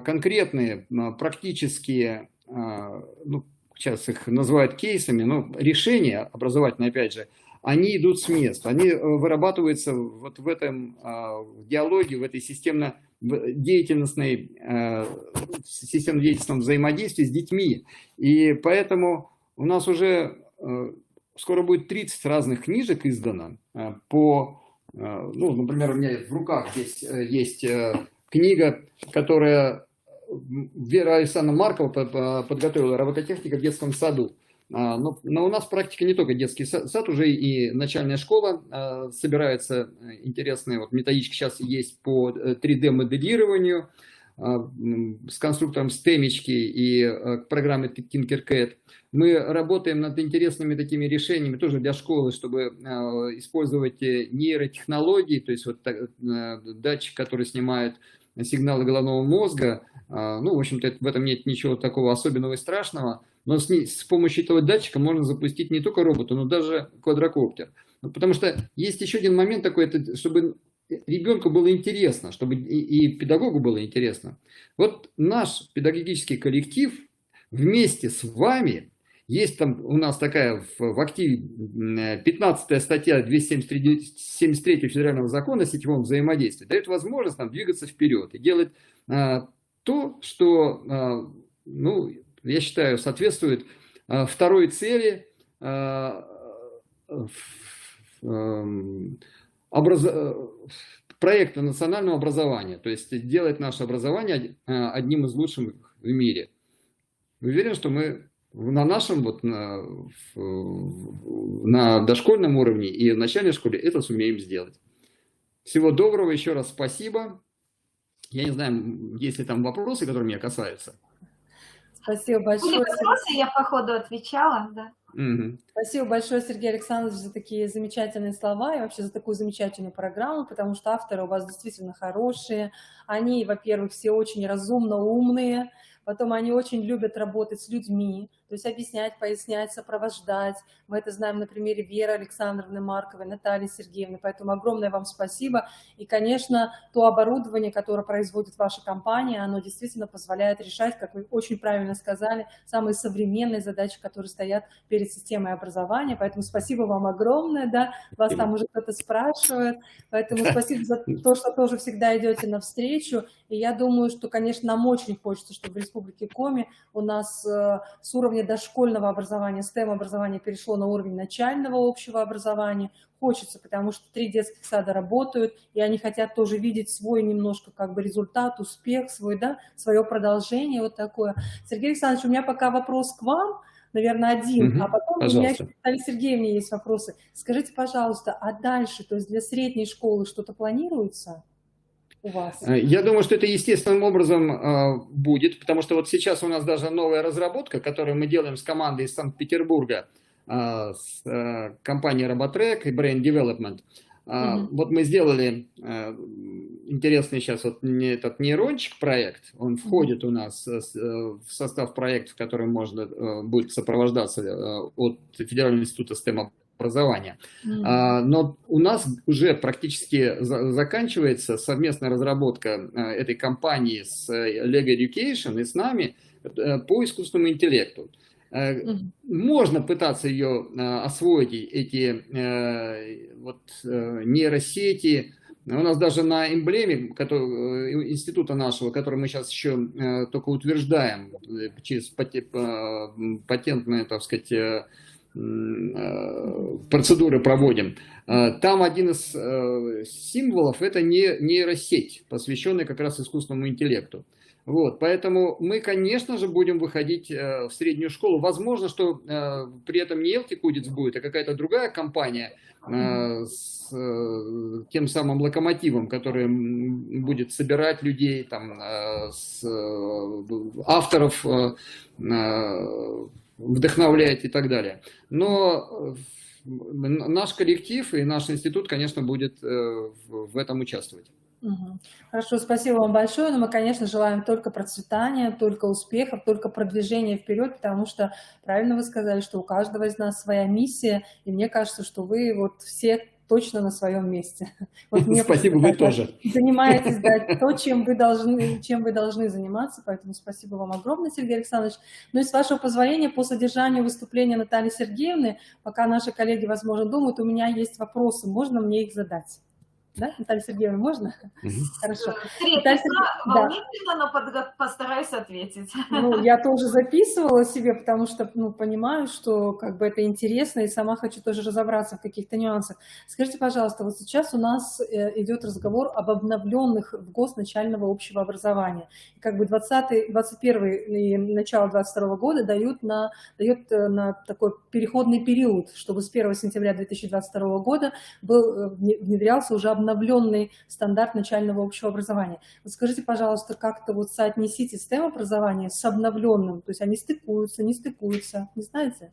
конкретные практические, ну, сейчас их называют кейсами, но решения образовательные, опять же, они идут с мест, они вырабатываются вот в этом диалоге, в этой системно-деятельностном взаимодействии с детьми. И поэтому у нас уже скоро будет 30 разных книжек издано по, ну, например, у меня в руках здесь есть книга, которая Вера Александровна Маркова подготовила, «Робототехника в детском саду». Но у нас практика не только детский сад, уже и начальная школа собирается интересные вот методички сейчас есть по 3D-моделированию с конструктором Стемечки и программой Tinkercad. Мы работаем над интересными такими решениями тоже для школы, чтобы использовать нейротехнологии, то есть вот датчик, который снимает сигналы головного мозга. Ну, в общем-то, в этом нет ничего такого особенного и страшного. Но с помощью этого датчика можно запустить не только робота, но даже квадрокоптер. Потому что есть еще один момент такой, чтобы ребенку было интересно, чтобы и педагогу было интересно. Вот наш педагогический коллектив вместе с вами, есть там у нас такая в активе 15-я статья 273 Федерального закона о сетевом взаимодействии, дает возможность нам двигаться вперед и делать то, что, ну, я считаю, соответствует второй цели проекта национального образования, то есть делать наше образование одним из лучших в мире. Уверен, что мы на нашем, вот, на дошкольном уровне и в начальной школе это сумеем сделать. Всего доброго, еще раз спасибо. Я не знаю, есть ли там вопросы, которые меня касаются. Спасибо большое. Были вопросы, я по ходу отвечала, да. Угу. Спасибо большое, Сергей Александрович, за такие замечательные слова и вообще за такую замечательную программу, потому что авторы у вас действительно хорошие. Они, во-первых, все очень разумно умные, потом они очень любят работать с людьми, то есть объяснять, пояснять, сопровождать. Мы это знаем на примере Веры Александровны Марковой, Натальи Сергеевны, поэтому огромное вам спасибо. И, конечно, то оборудование, которое производит ваша компания, оно действительно позволяет решать, как вы очень правильно сказали, самые современные задачи, которые стоят перед системой образования. Поэтому спасибо вам огромное, да, вас там уже кто-то спрашивает, поэтому спасибо за то, что тоже всегда идете навстречу. И я думаю, что, конечно, нам очень хочется, чтобы в Республике Коми у нас с уровня дошкольного образования, STEM-образования перешло на уровень начального общего образования. Хочется, потому что 3 детских сада работают, и они хотят тоже видеть свой немножко как бы результат, успех свой, да, свое продолжение вот такое. Сергей Александрович, у меня пока вопрос к вам, наверное, один, а потом у меня еще к Наталье Сергеевне есть вопросы. Скажите, пожалуйста, а дальше, то есть для средней школы что-то планируется у вас? Я думаю, что это естественным образом будет, потому что вот сейчас у нас даже новая разработка, которую мы делаем с командой из Санкт-Петербурга, с компанией Robotrack и Brain Development. Вот мы сделали интересный сейчас вот этот нейрончик проект, он входит у нас в состав проектов, который можно будет сопровождаться от Федерального института STEM-образования. Но у нас уже практически заканчивается совместная разработка этой компании с Lego Education и с нами по искусственному интеллекту. Можно пытаться ее освоить, эти вот нейросети. У нас даже на эмблеме института нашего, который мы сейчас еще только утверждаем через патентные, так сказать, процедуры проводим. Там один из символов – это нейросеть, посвященная как раз искусственному интеллекту. Вот, поэтому мы, конечно же, будем выходить в среднюю школу. Возможно, что при этом не Элтикудец будет, а какая-то другая компания с тем самым локомотивом, который будет собирать людей, там, авторов вдохновлять и так далее. Но наш коллектив и наш институт, конечно, будет в этом участвовать. Мгм. Хорошо, спасибо вам большое. Но мы, конечно, желаем только процветания, только успехов, только продвижения вперед, потому что правильно вы сказали, что у каждого из нас своя миссия, и мне кажется, что вы вот все точно на своем месте. Вот мне Спасибо, вы тоже. занимаетесь, да, то, чем вы должны заниматься, поэтому спасибо вам огромное, Сергей Александрович. Ну и с вашего позволения, по содержанию выступления Натальи Сергеевны, пока наши коллеги, возможно, думают, у меня есть вопросы, можно мне их задать? Да, Наталья Сергеевна, можно? Хорошо. Наталья Трепетно, волнительно, но постараюсь ответить. Ну, я тоже записывала себе, потому что, ну, понимаю, что как бы это интересно, и сама хочу тоже разобраться в каких-то нюансах. Скажите, пожалуйста, вот сейчас у нас идет разговор об обновленных в ГОС начального общего образования. И как бы 21 и начало 22 года дают на такой переходный период, чтобы с 1 сентября 2022 года внедрялся уже обновленный стандарт начального общего образования. Вот скажите, пожалуйста, как-то вот соотнесите STEM-образование с обновленным, то есть они стыкуются, не стыкуются, не знаете?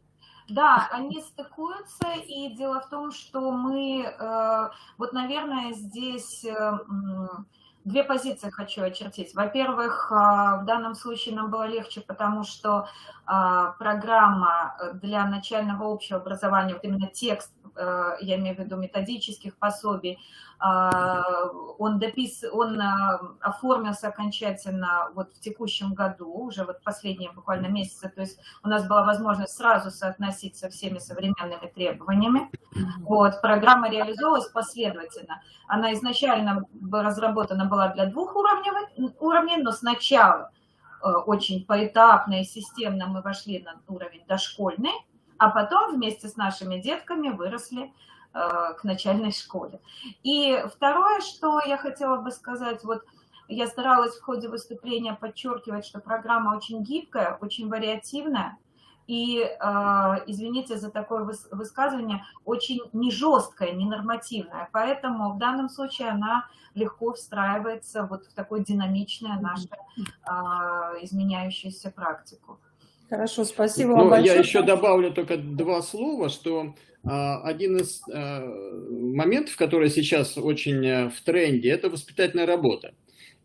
Да, они стыкуются, и дело в том, что мы, вот, наверное, здесь две позиции хочу очертить. Во-первых, в данном случае нам было легче, потому что программа для начального общего образования, вот именно текст, я имею в виду методических пособий, он оформился окончательно вот в текущем году, уже вот последние буквально месяцы, то есть у нас была возможность сразу соотносить со всеми современными требованиями. Вот, программа реализовалась последовательно. Она изначально разработана была для 2 уровней, но сначала очень поэтапно и системно мы вошли на уровень дошкольный, а потом вместе с нашими детками выросли к начальной школе. И второе, что я хотела бы сказать, вот я старалась в ходе выступления подчеркивать, что программа очень гибкая, очень вариативная, и, извините за такое высказывание, очень не жесткая, не нормативная, поэтому в данном случае она легко встраивается вот в такую динамичную нашу изменяющуюся практику. Хорошо, спасибо вам большое. Я еще добавлю только 2 слова, что один из моментов, который сейчас очень в тренде, это воспитательная работа.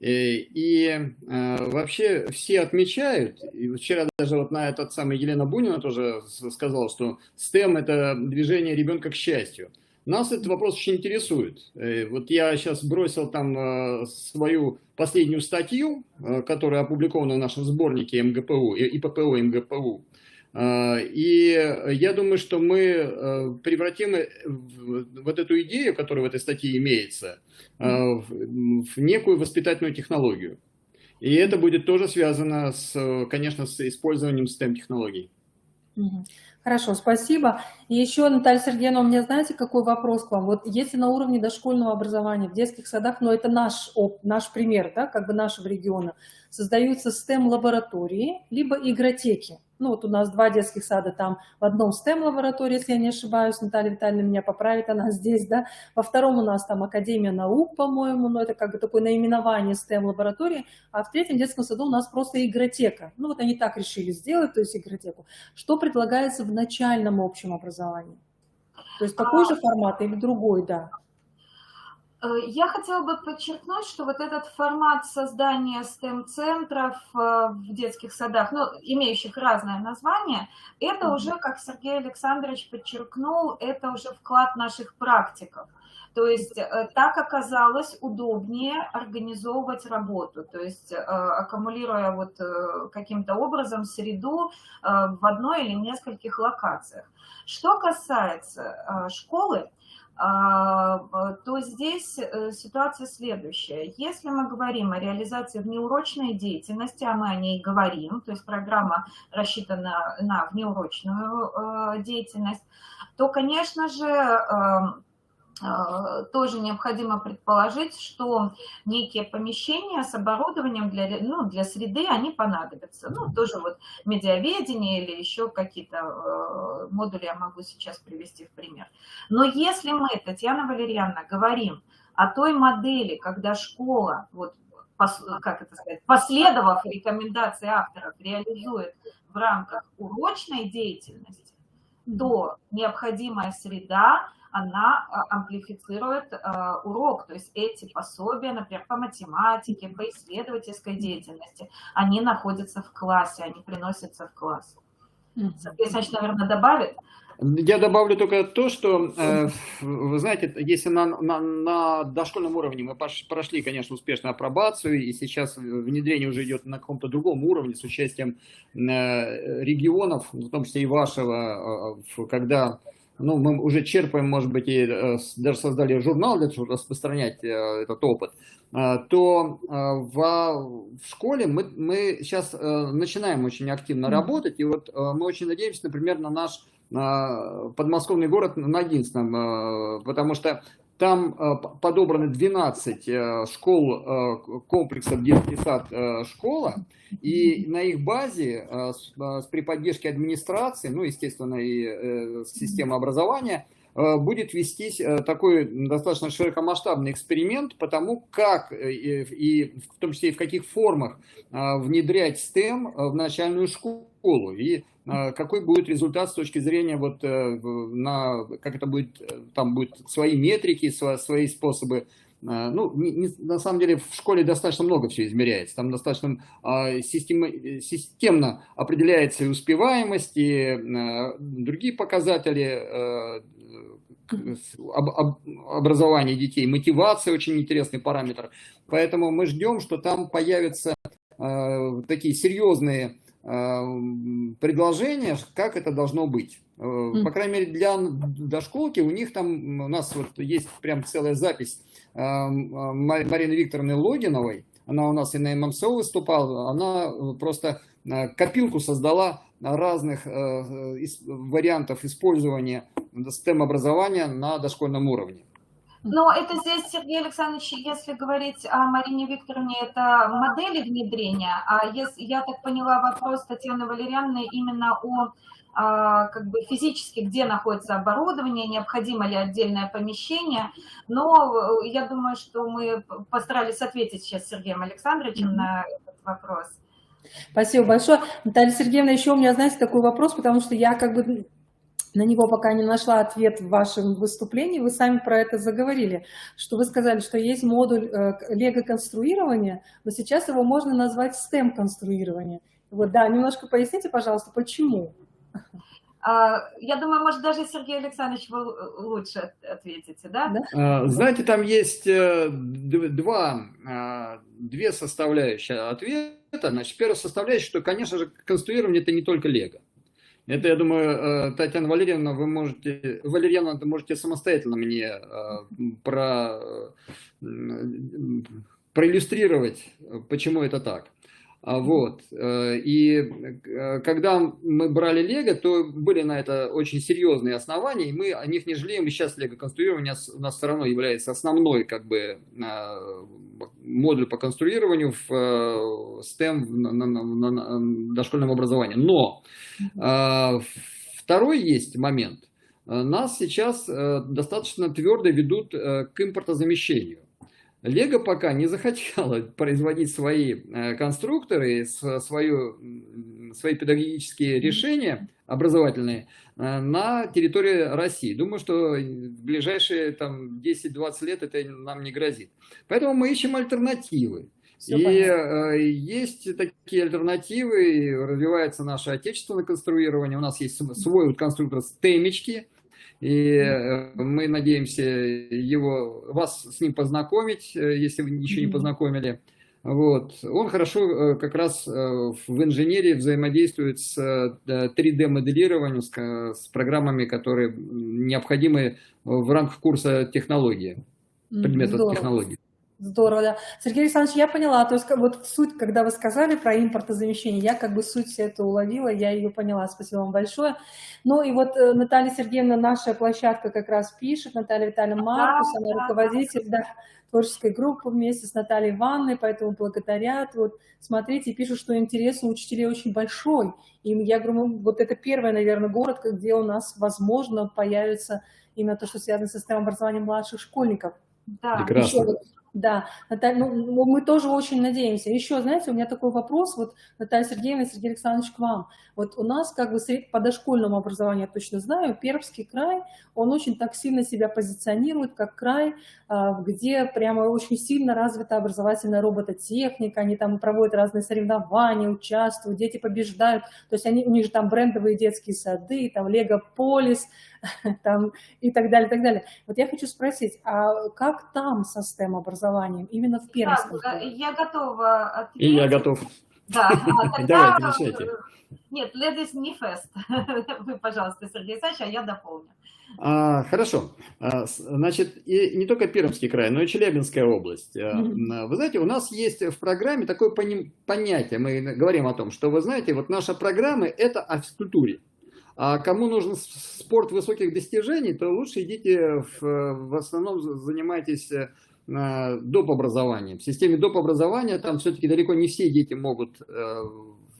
И вообще все отмечают, и вчера даже вот на этот самый Елена Бунина тоже сказала, что STEM – это движение ребенка к счастью. Нас этот вопрос очень интересует. Вот я сейчас бросил там свою последнюю статью, которая опубликована в нашем сборнике МГПУ, ИППУ, МГПУ. И я думаю, что мы превратим вот эту идею, которая в этой статье имеется, в некую воспитательную технологию. И это будет тоже связано, конечно, с использованием STEM-технологий. Хорошо, спасибо. И еще, Наталья Сергеевна, у меня, знаете, какой вопрос к вам? Вот если на уровне дошкольного образования в детских садах, но это наш пример, да, как бы нашего региона, создаются STEM-лаборатории, либо игротеки. Ну, вот у нас 2 детских сада, там в одном STEM-лаборатории, если я не ошибаюсь, Наталья Витальевна меня поправит, она здесь, да. Во втором у нас там Академия наук, по-моему, но это как бы такое наименование STEM-лаборатории, а в 3-м детском саду у нас просто игротека. Ну, вот они так решили сделать, то есть игротеку. Что предлагается в начальном общем образовании? То есть такой же формат или другой, да? Я хотела бы подчеркнуть, что вот этот формат создания STEM-центров в детских садах, ну, имеющих разное название, это уже, как Сергей Александрович подчеркнул, это уже вклад наших практиков. То есть так оказалось удобнее организовывать работу, то есть аккумулируя вот каким-то образом среду в одной или нескольких локациях. Что касается школы, то здесь ситуация следующая. Если мы говорим о реализации внеурочной деятельности, а мы о ней говорим, то есть программа рассчитана на внеурочную деятельность, то, конечно же, тоже необходимо предположить, что некие помещения с оборудованием для среды, они понадобятся. Ну, тоже вот медиаведение или еще какие-то модули я могу сейчас привести в пример. Но если мы, Татьяна Валерьяновна, говорим о той модели, когда школа, вот, как это сказать, последовав рекомендации авторов, реализует в рамках урочной деятельности, то необходимая среда, она амплифицирует урок. То есть эти пособия, например, по математике, по исследовательской деятельности, они находятся в классе, они приносятся в класс. Сергей Александрович, наверное, добавит? Я добавлю только то, что, вы знаете, если на дошкольном уровне мы прошли, конечно, успешно апробацию, и сейчас внедрение уже идет на каком-то другом уровне с участием регионов, в том числе и вашего, когда мы уже черпаем, может быть, и даже создали журнал для того, чтобы распространять этот опыт, то в школе мы сейчас начинаем очень активно работать, и вот мы очень надеемся, например, на наш подмосковный город Ногинском, потому что там подобраны 12 школ комплексов детский сад школа, и на их базе при поддержке администрации, естественно, и системы образования, будет вестись такой достаточно широкомасштабный эксперимент по тому, как и в том числе и в каких формах внедрять STEM в начальную школу. И какой будет результат с точки зрения, как это будет, там будут свои метрики, свои способы. На самом деле в школе достаточно много всего измеряется. Там достаточно системно определяется и успеваемость, и другие показатели образования детей, мотивация очень интересный параметр. Поэтому мы ждем, что там появятся такие серьезные предложения, как это должно быть. По крайней мере, для дошколки у нас есть прям целая запись Марины Викторовны Логиновой. Она у нас и на ММСО выступала. Она просто копилку создала разных вариантов использования STEM-образования на дошкольном уровне. Но это здесь, Сергей Александрович, если говорить о Марине Викторовне, это модели внедрения, а я так поняла вопрос Татьяны Валерьяновны именно о физически, где находится оборудование, необходимо ли отдельное помещение, но я думаю, что мы постарались ответить сейчас с Сергеем Александровичем на этот вопрос. Спасибо большое. Наталья Сергеевна, еще у меня, знаете, такой вопрос, потому что я на него пока не нашла ответ в вашем выступлении. Вы сами про это заговорили, что вы сказали, что есть модуль лего-конструирования, но сейчас его можно назвать STEM-конструирование. Немножко поясните, пожалуйста, почему? Я думаю, может, даже Сергей Александрович, вы лучше ответите, да? Знаете, там есть две составляющие ответа. Значит, первая составляющая, что, конечно же, конструирование – это не только лего. Это, я думаю, Татьяна Валерьевна, вы можете самостоятельно мне проиллюстрировать, почему это так. И когда мы брали лего, то были на это очень серьезные основания, и мы о них не жалеем. И сейчас лего-конструирование у нас все равно является основной модуль по конструированию в STEM на дошкольном образовании. Но второй есть момент. Нас сейчас достаточно твердо ведут к импортозамещению. Лего пока не захотела производить свои конструкторы, свои педагогические решения образовательные на территории России. Думаю, что в ближайшие 10-20 лет это нам не грозит. Поэтому мы ищем альтернативы. Есть такие альтернативы, развивается наше отечественное конструирование. У нас есть свой конструктор «Стемечки». И мы надеемся вас с ним познакомить, если вы еще не познакомили. Он хорошо как раз в инженерии взаимодействует с 3D-моделированием, с программами, которые необходимы в рамках курса технологии, предметов технологии. Здорово, да. Сергей Александрович, я поняла, то есть суть, когда вы сказали про импортозамещение, я суть эту уловила, я ее поняла, спасибо вам большое. И Наталья Сергеевна, наша площадка как раз пишет, Наталья Витальевна Маркус, она руководитель творческой группы вместе с Натальей Ивановной, поэтому благодарят. Смотрите, пишут, что интерес у учителей очень большой. И я говорю, это первый, наверное, город, где у нас, возможно, появится именно то, что связано с системой образования младших школьников. Да. Прекрасно. Да, Наталья, ну, мы тоже очень надеемся. Еще, знаете, у меня такой вопрос, вот, Наталья Сергеевна, Сергей Александрович, к вам. Вот у нас как бы по дошкольному образованию, я точно знаю, Пермский край, он очень так сильно себя позиционирует, как край, где прямо очень сильно развита образовательная робототехника, они там проводят разные соревнования, участвуют, дети побеждают, то есть у них же там брендовые детские сады, там Лего-полис, там и так далее, и так далее. Вот я хочу спросить, а как там со STEM-образованием, именно в Пермском крае? Я готова И я ответить. готов. Да, Давай, тогда... отвечайте. Нет, ladies не first. Вы, пожалуйста, Сергей Александрович, а я дополню. Хорошо. Значит, и не только Пермский край, но и Челябинская область. Вы знаете, у нас есть в программе такое понятие, мы говорим о том, что, вы знаете, вот наша программа – это о физкультуре. А кому нужен спорт высоких достижений, то лучше идите, в основном занимайтесь доп. Образованием. В системе доп. Образования там все-таки далеко не все дети могут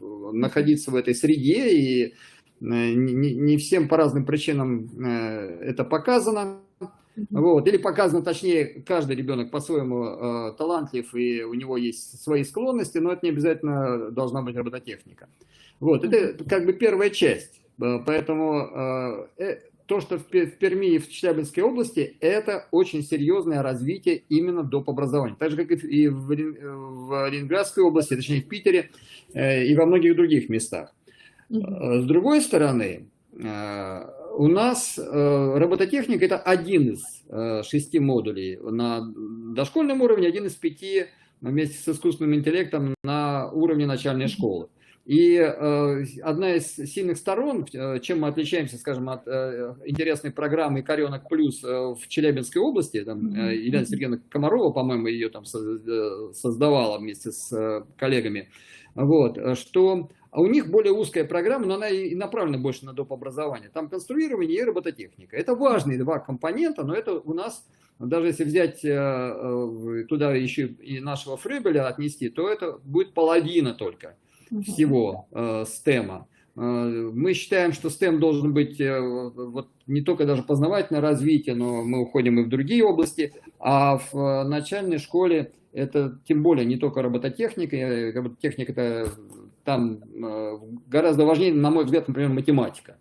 находиться в этой среде, и не всем по разным причинам это показано. Вот. Или показано, точнее, каждый ребенок по-своему талантлив, и у него есть свои склонности, но это не обязательно должна быть робототехника. Вот. Это как бы первая часть. Поэтому то, что в Перми и в Челябинской области, это очень серьезное развитие именно доп. Образования. Так же, как и в Ленинградской области, точнее в Питере и во многих других местах. С другой стороны, у нас робототехника – это один из 6 модулей на дошкольном уровне, один из 5 вместе с искусственным интеллектом на уровне начальной школы. И одна из сильных сторон, чем мы отличаемся, скажем, от интересной программы «Икоренок плюс» в Челябинской области, там Елена Сергеевна Комарова, по-моему, ее там создавала вместе с коллегами, вот, что у них более узкая программа, но она и направлена больше на доп. Образование. Там конструирование и робототехника. Это важные 2 компонента, но это у нас, даже если взять туда еще и нашего Фрёбеля отнести, то это будет половина только всего STEM. Мы считаем, что STEM должен быть вот, не только даже познавательное развитие, но мы уходим и в другие области, а в начальной школе это тем более не только робототехника. Робототехника это там гораздо важнее, на мой взгляд, например, математика.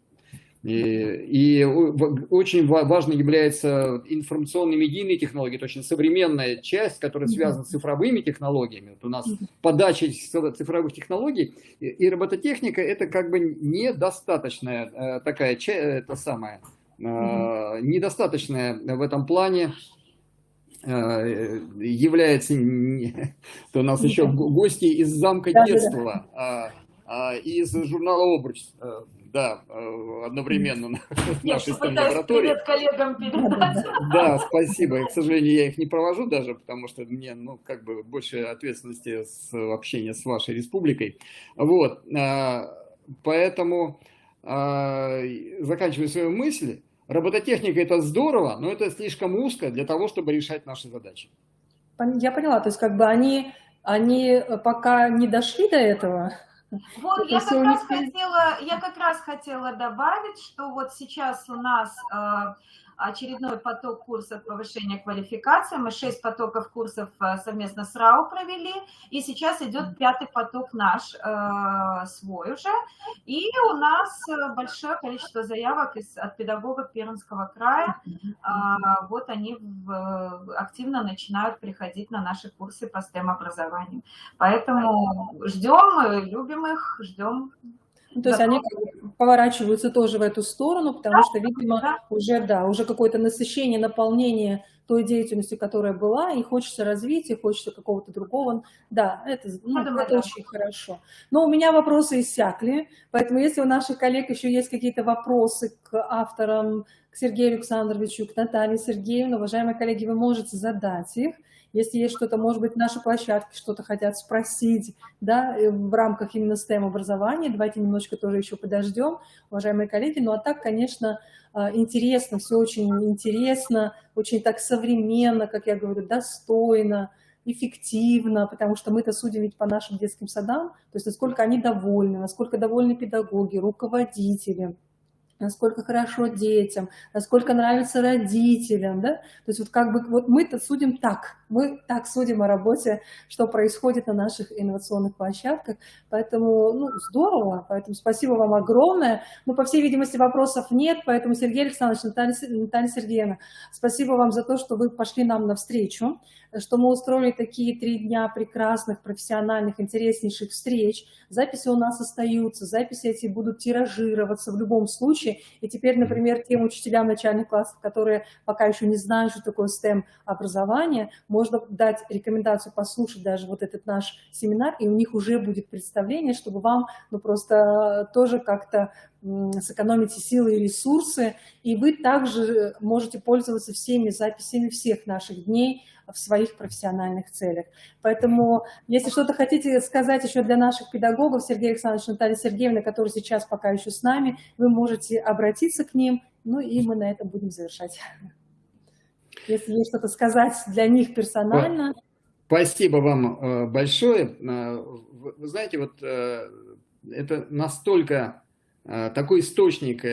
И очень важной является информационно-медийные технологии. Это очень современная часть, которая связана с цифровыми технологиями. Вот у нас подача цифровых технологий и робототехника – это как бы недостаточная такая, это самое, недостаточная в этом плане является, то у нас еще гости из замка детства, из журнала «Обруч». Да, одновременно в нашей лаборатории. Привет коллегам передать. Да, спасибо. К сожалению, я их не провожу даже, потому что мне, ну, как бы больше ответственности с общения с вашей республикой. Вот, поэтому, заканчивая свою мысль, робототехника – это здорово, но это слишком узко для того, чтобы решать наши задачи. Я поняла, то есть как бы они пока не дошли до этого. Вот, я как раз хотела добавить, что вот сейчас у нас очередной поток курсов повышения квалификации. Мы 6 потоков курсов совместно с РАО провели, и сейчас идет 5-й поток наш, свой уже. И у нас большое количество заявок от педагогов Пермского края. Вот они активно начинают приходить на наши курсы по STEM-образованию. Поэтому ждем, любим их, ждем. То есть они поворачиваются тоже в эту сторону, потому что, видимо, уже какое-то насыщение, наполнение той деятельностью, которая была, и хочется развития, хочется какого-то другого. Да, это очень хорошо. Но у меня вопросы иссякли, поэтому если у наших коллег еще есть какие-то вопросы к авторам, к Сергею Александровичу, к Наталье Сергеевне, уважаемые коллеги, вы можете задать их. Если есть что-то, может быть, наши площадки что-то хотят спросить, да, в рамках именно STEM-образования, давайте немножечко тоже еще подождем, уважаемые коллеги. Ну, а так, конечно, интересно, все очень интересно, очень так современно, как я говорю, достойно, эффективно, потому что мы-то судим ведь по нашим детским садам, то есть насколько они довольны, насколько довольны педагоги, руководители, насколько хорошо детям, насколько нравится родителям, да, то есть вот как бы вот мы-то судим так. Мы так судим о работе, что происходит на наших инновационных площадках. Поэтому, ну, здорово. Поэтому спасибо вам огромное. Ну, по всей видимости, вопросов нет. Поэтому, Сергей Александрович, Наталья Сергеевна, спасибо вам за то, что вы пошли нам навстречу, что мы устроили такие 3 дня прекрасных, профессиональных, интереснейших встреч. Записи у нас остаются, записи эти будут тиражироваться в любом случае. И теперь, например, тем учителям начальных классов, которые пока еще не знают, что такое STEM-образование, можно дать рекомендацию послушать даже вот этот наш семинар, и у них уже будет представление, чтобы вам, ну, просто тоже как-то сэкономите силы и ресурсы, и вы также можете пользоваться всеми записями всех наших дней в своих профессиональных целях. Поэтому, если что-то хотите сказать еще для наших педагогов, Сергей Александрович, Наталья Сергеевна, которые сейчас пока еще с нами, вы можете обратиться к ним, ну и мы на этом будем завершать. Если есть что-то сказать для них персонально. Спасибо вам большое. Вы знаете, вот это настолько такой источник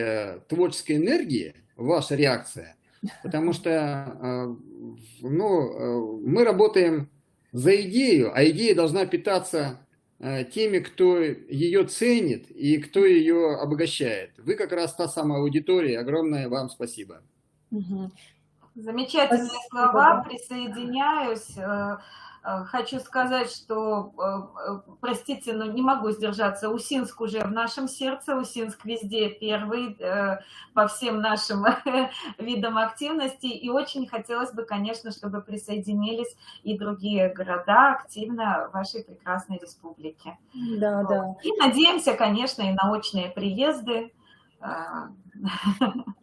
творческой энергии, ваша реакция, потому что ну, мы работаем за идею, а идея должна питаться теми, кто ее ценит и кто ее обогащает. Вы как раз та самая аудитория. Огромное вам спасибо. Замечательные слова, присоединяюсь. Хочу сказать, что, простите, но не могу сдержаться, Усинск уже в нашем сердце, Усинск везде первый по всем нашим видам активности, и очень хотелось бы, конечно, чтобы присоединились и другие города активно вашей прекрасной республике. Да, Вот. да. И надеемся, конечно, и на очные приезды.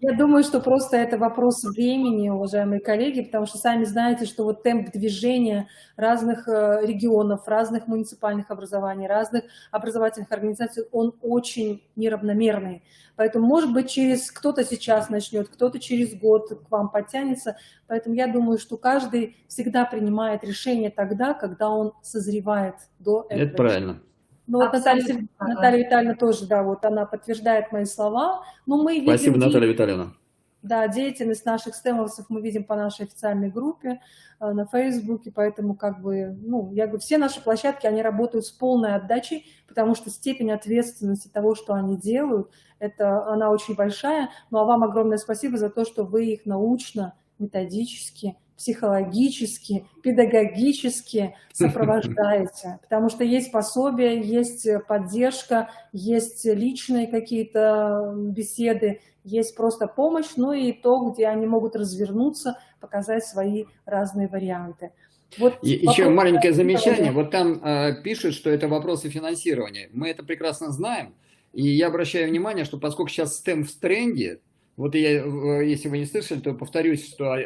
Я думаю, что просто это вопрос времени, уважаемые коллеги, потому что сами знаете, что вот темп движения разных регионов, разных муниципальных образований, разных образовательных организаций, он очень неравномерный. Поэтому, может быть, кто-то сейчас начнет, кто-то через год к вам подтянется. Поэтому я думаю, что каждый всегда принимает решение тогда, когда он созревает до этого. Это правильно. Ну, вот Наталья Витальевна тоже, да, вот она подтверждает мои слова. Но мы видим, спасибо, Наталья Витальевна. Да, деятельность наших стемовцев мы видим по нашей официальной группе на Фейсбуке, поэтому как бы, ну, я говорю, все наши площадки, они работают с полной отдачей, потому что степень ответственности того, что они делают, она очень большая. Ну, а вам огромное спасибо за то, что вы их научно, методически, психологически, педагогически сопровождаете, потому что есть пособия, есть поддержка, есть личные какие-то беседы, есть просто помощь, ну и то, где они могут развернуться, показать свои разные варианты. Вот еще маленькое замечание. Вот там пишут, что это вопросы финансирования. Мы это прекрасно знаем. И я обращаю внимание, что поскольку сейчас STEM в тренде, вот я, если вы не слышали, то повторюсь, что,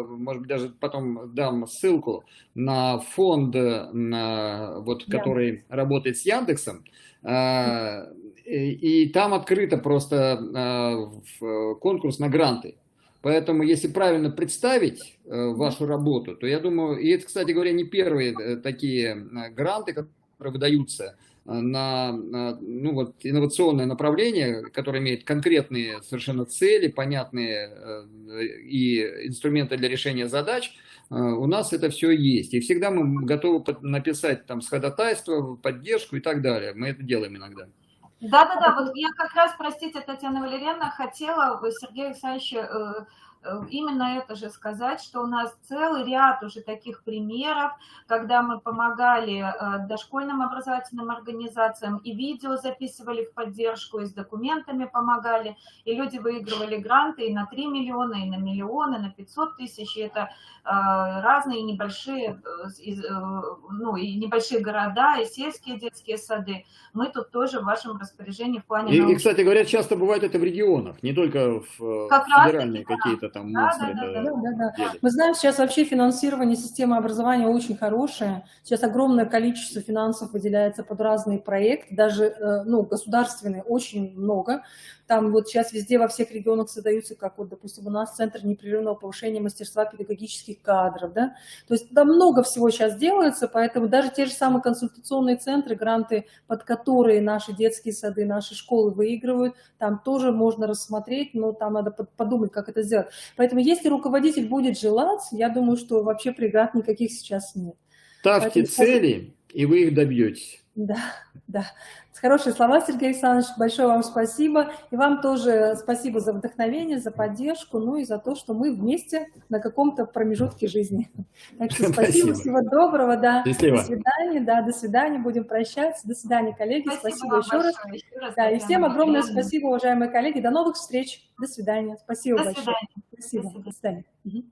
может быть, даже потом дам ссылку на фонд, вот, который работает с Яндексом, и там открыто просто конкурс на гранты. Поэтому, если правильно представить вашу работу, то я думаю, и это, кстати говоря, не первые такие гранты, которые выдаются на ну, вот, инновационное направление, которое имеет конкретные совершенно цели, понятные и инструменты для решения задач, у нас это все есть. И всегда мы готовы написать там ходатайство, поддержку и так далее. Мы это делаем иногда. Да, вот я как раз, простите, Татьяна Валерьевна, хотела Сергею Александровичу именно это же сказать, что у нас целый ряд уже таких примеров, когда мы помогали дошкольным образовательным организациям, и видео записывали в поддержку, и с документами помогали, и люди выигрывали гранты и на 3 миллиона, и на миллион, и на 500 тысяч, и это разные небольшие, ну, и небольшие города, и сельские детские сады. Мы тут тоже в вашем распоряжении в плане... И, кстати говоря, часто бывает это в регионах, не только в федеральные какие-то там монстры. Да. Мы знаем, сейчас вообще финансирование системы образования очень хорошее. Сейчас огромное количество финансов выделяется под разные проекты, даже ну, государственные очень много. Там вот сейчас везде во всех регионах создаются, как вот, допустим, у нас Центр непрерывного повышения мастерства педагогических кадров, да. То есть там много всего сейчас делается, поэтому даже те же самые консультационные центры, гранты, под которые наши детские сады, наши школы выигрывают, там тоже можно рассмотреть, но там надо подумать, как это сделать. Поэтому если руководитель будет желать, я думаю, что вообще преград никаких сейчас нет. Ставьте Поэтому спасибо. цели, и вы их добьетесь. Да, да. Хорошие слова, Сергей Александрович. Большое вам спасибо. И вам тоже спасибо за вдохновение, за поддержку, ну и за то, что мы вместе на каком-то промежутке жизни. Так что спасибо, всего доброго, да. Счастливо. До свидания, да, до свидания, будем прощаться. До свидания, коллеги, спасибо еще раз. Еще раз, Да, и Татьяна всем огромное Валерьевна. спасибо, уважаемые коллеги. До новых встреч. До свидания. Спасибо До большое. свидания. Спасибо. До свидания. До свидания. Мгм.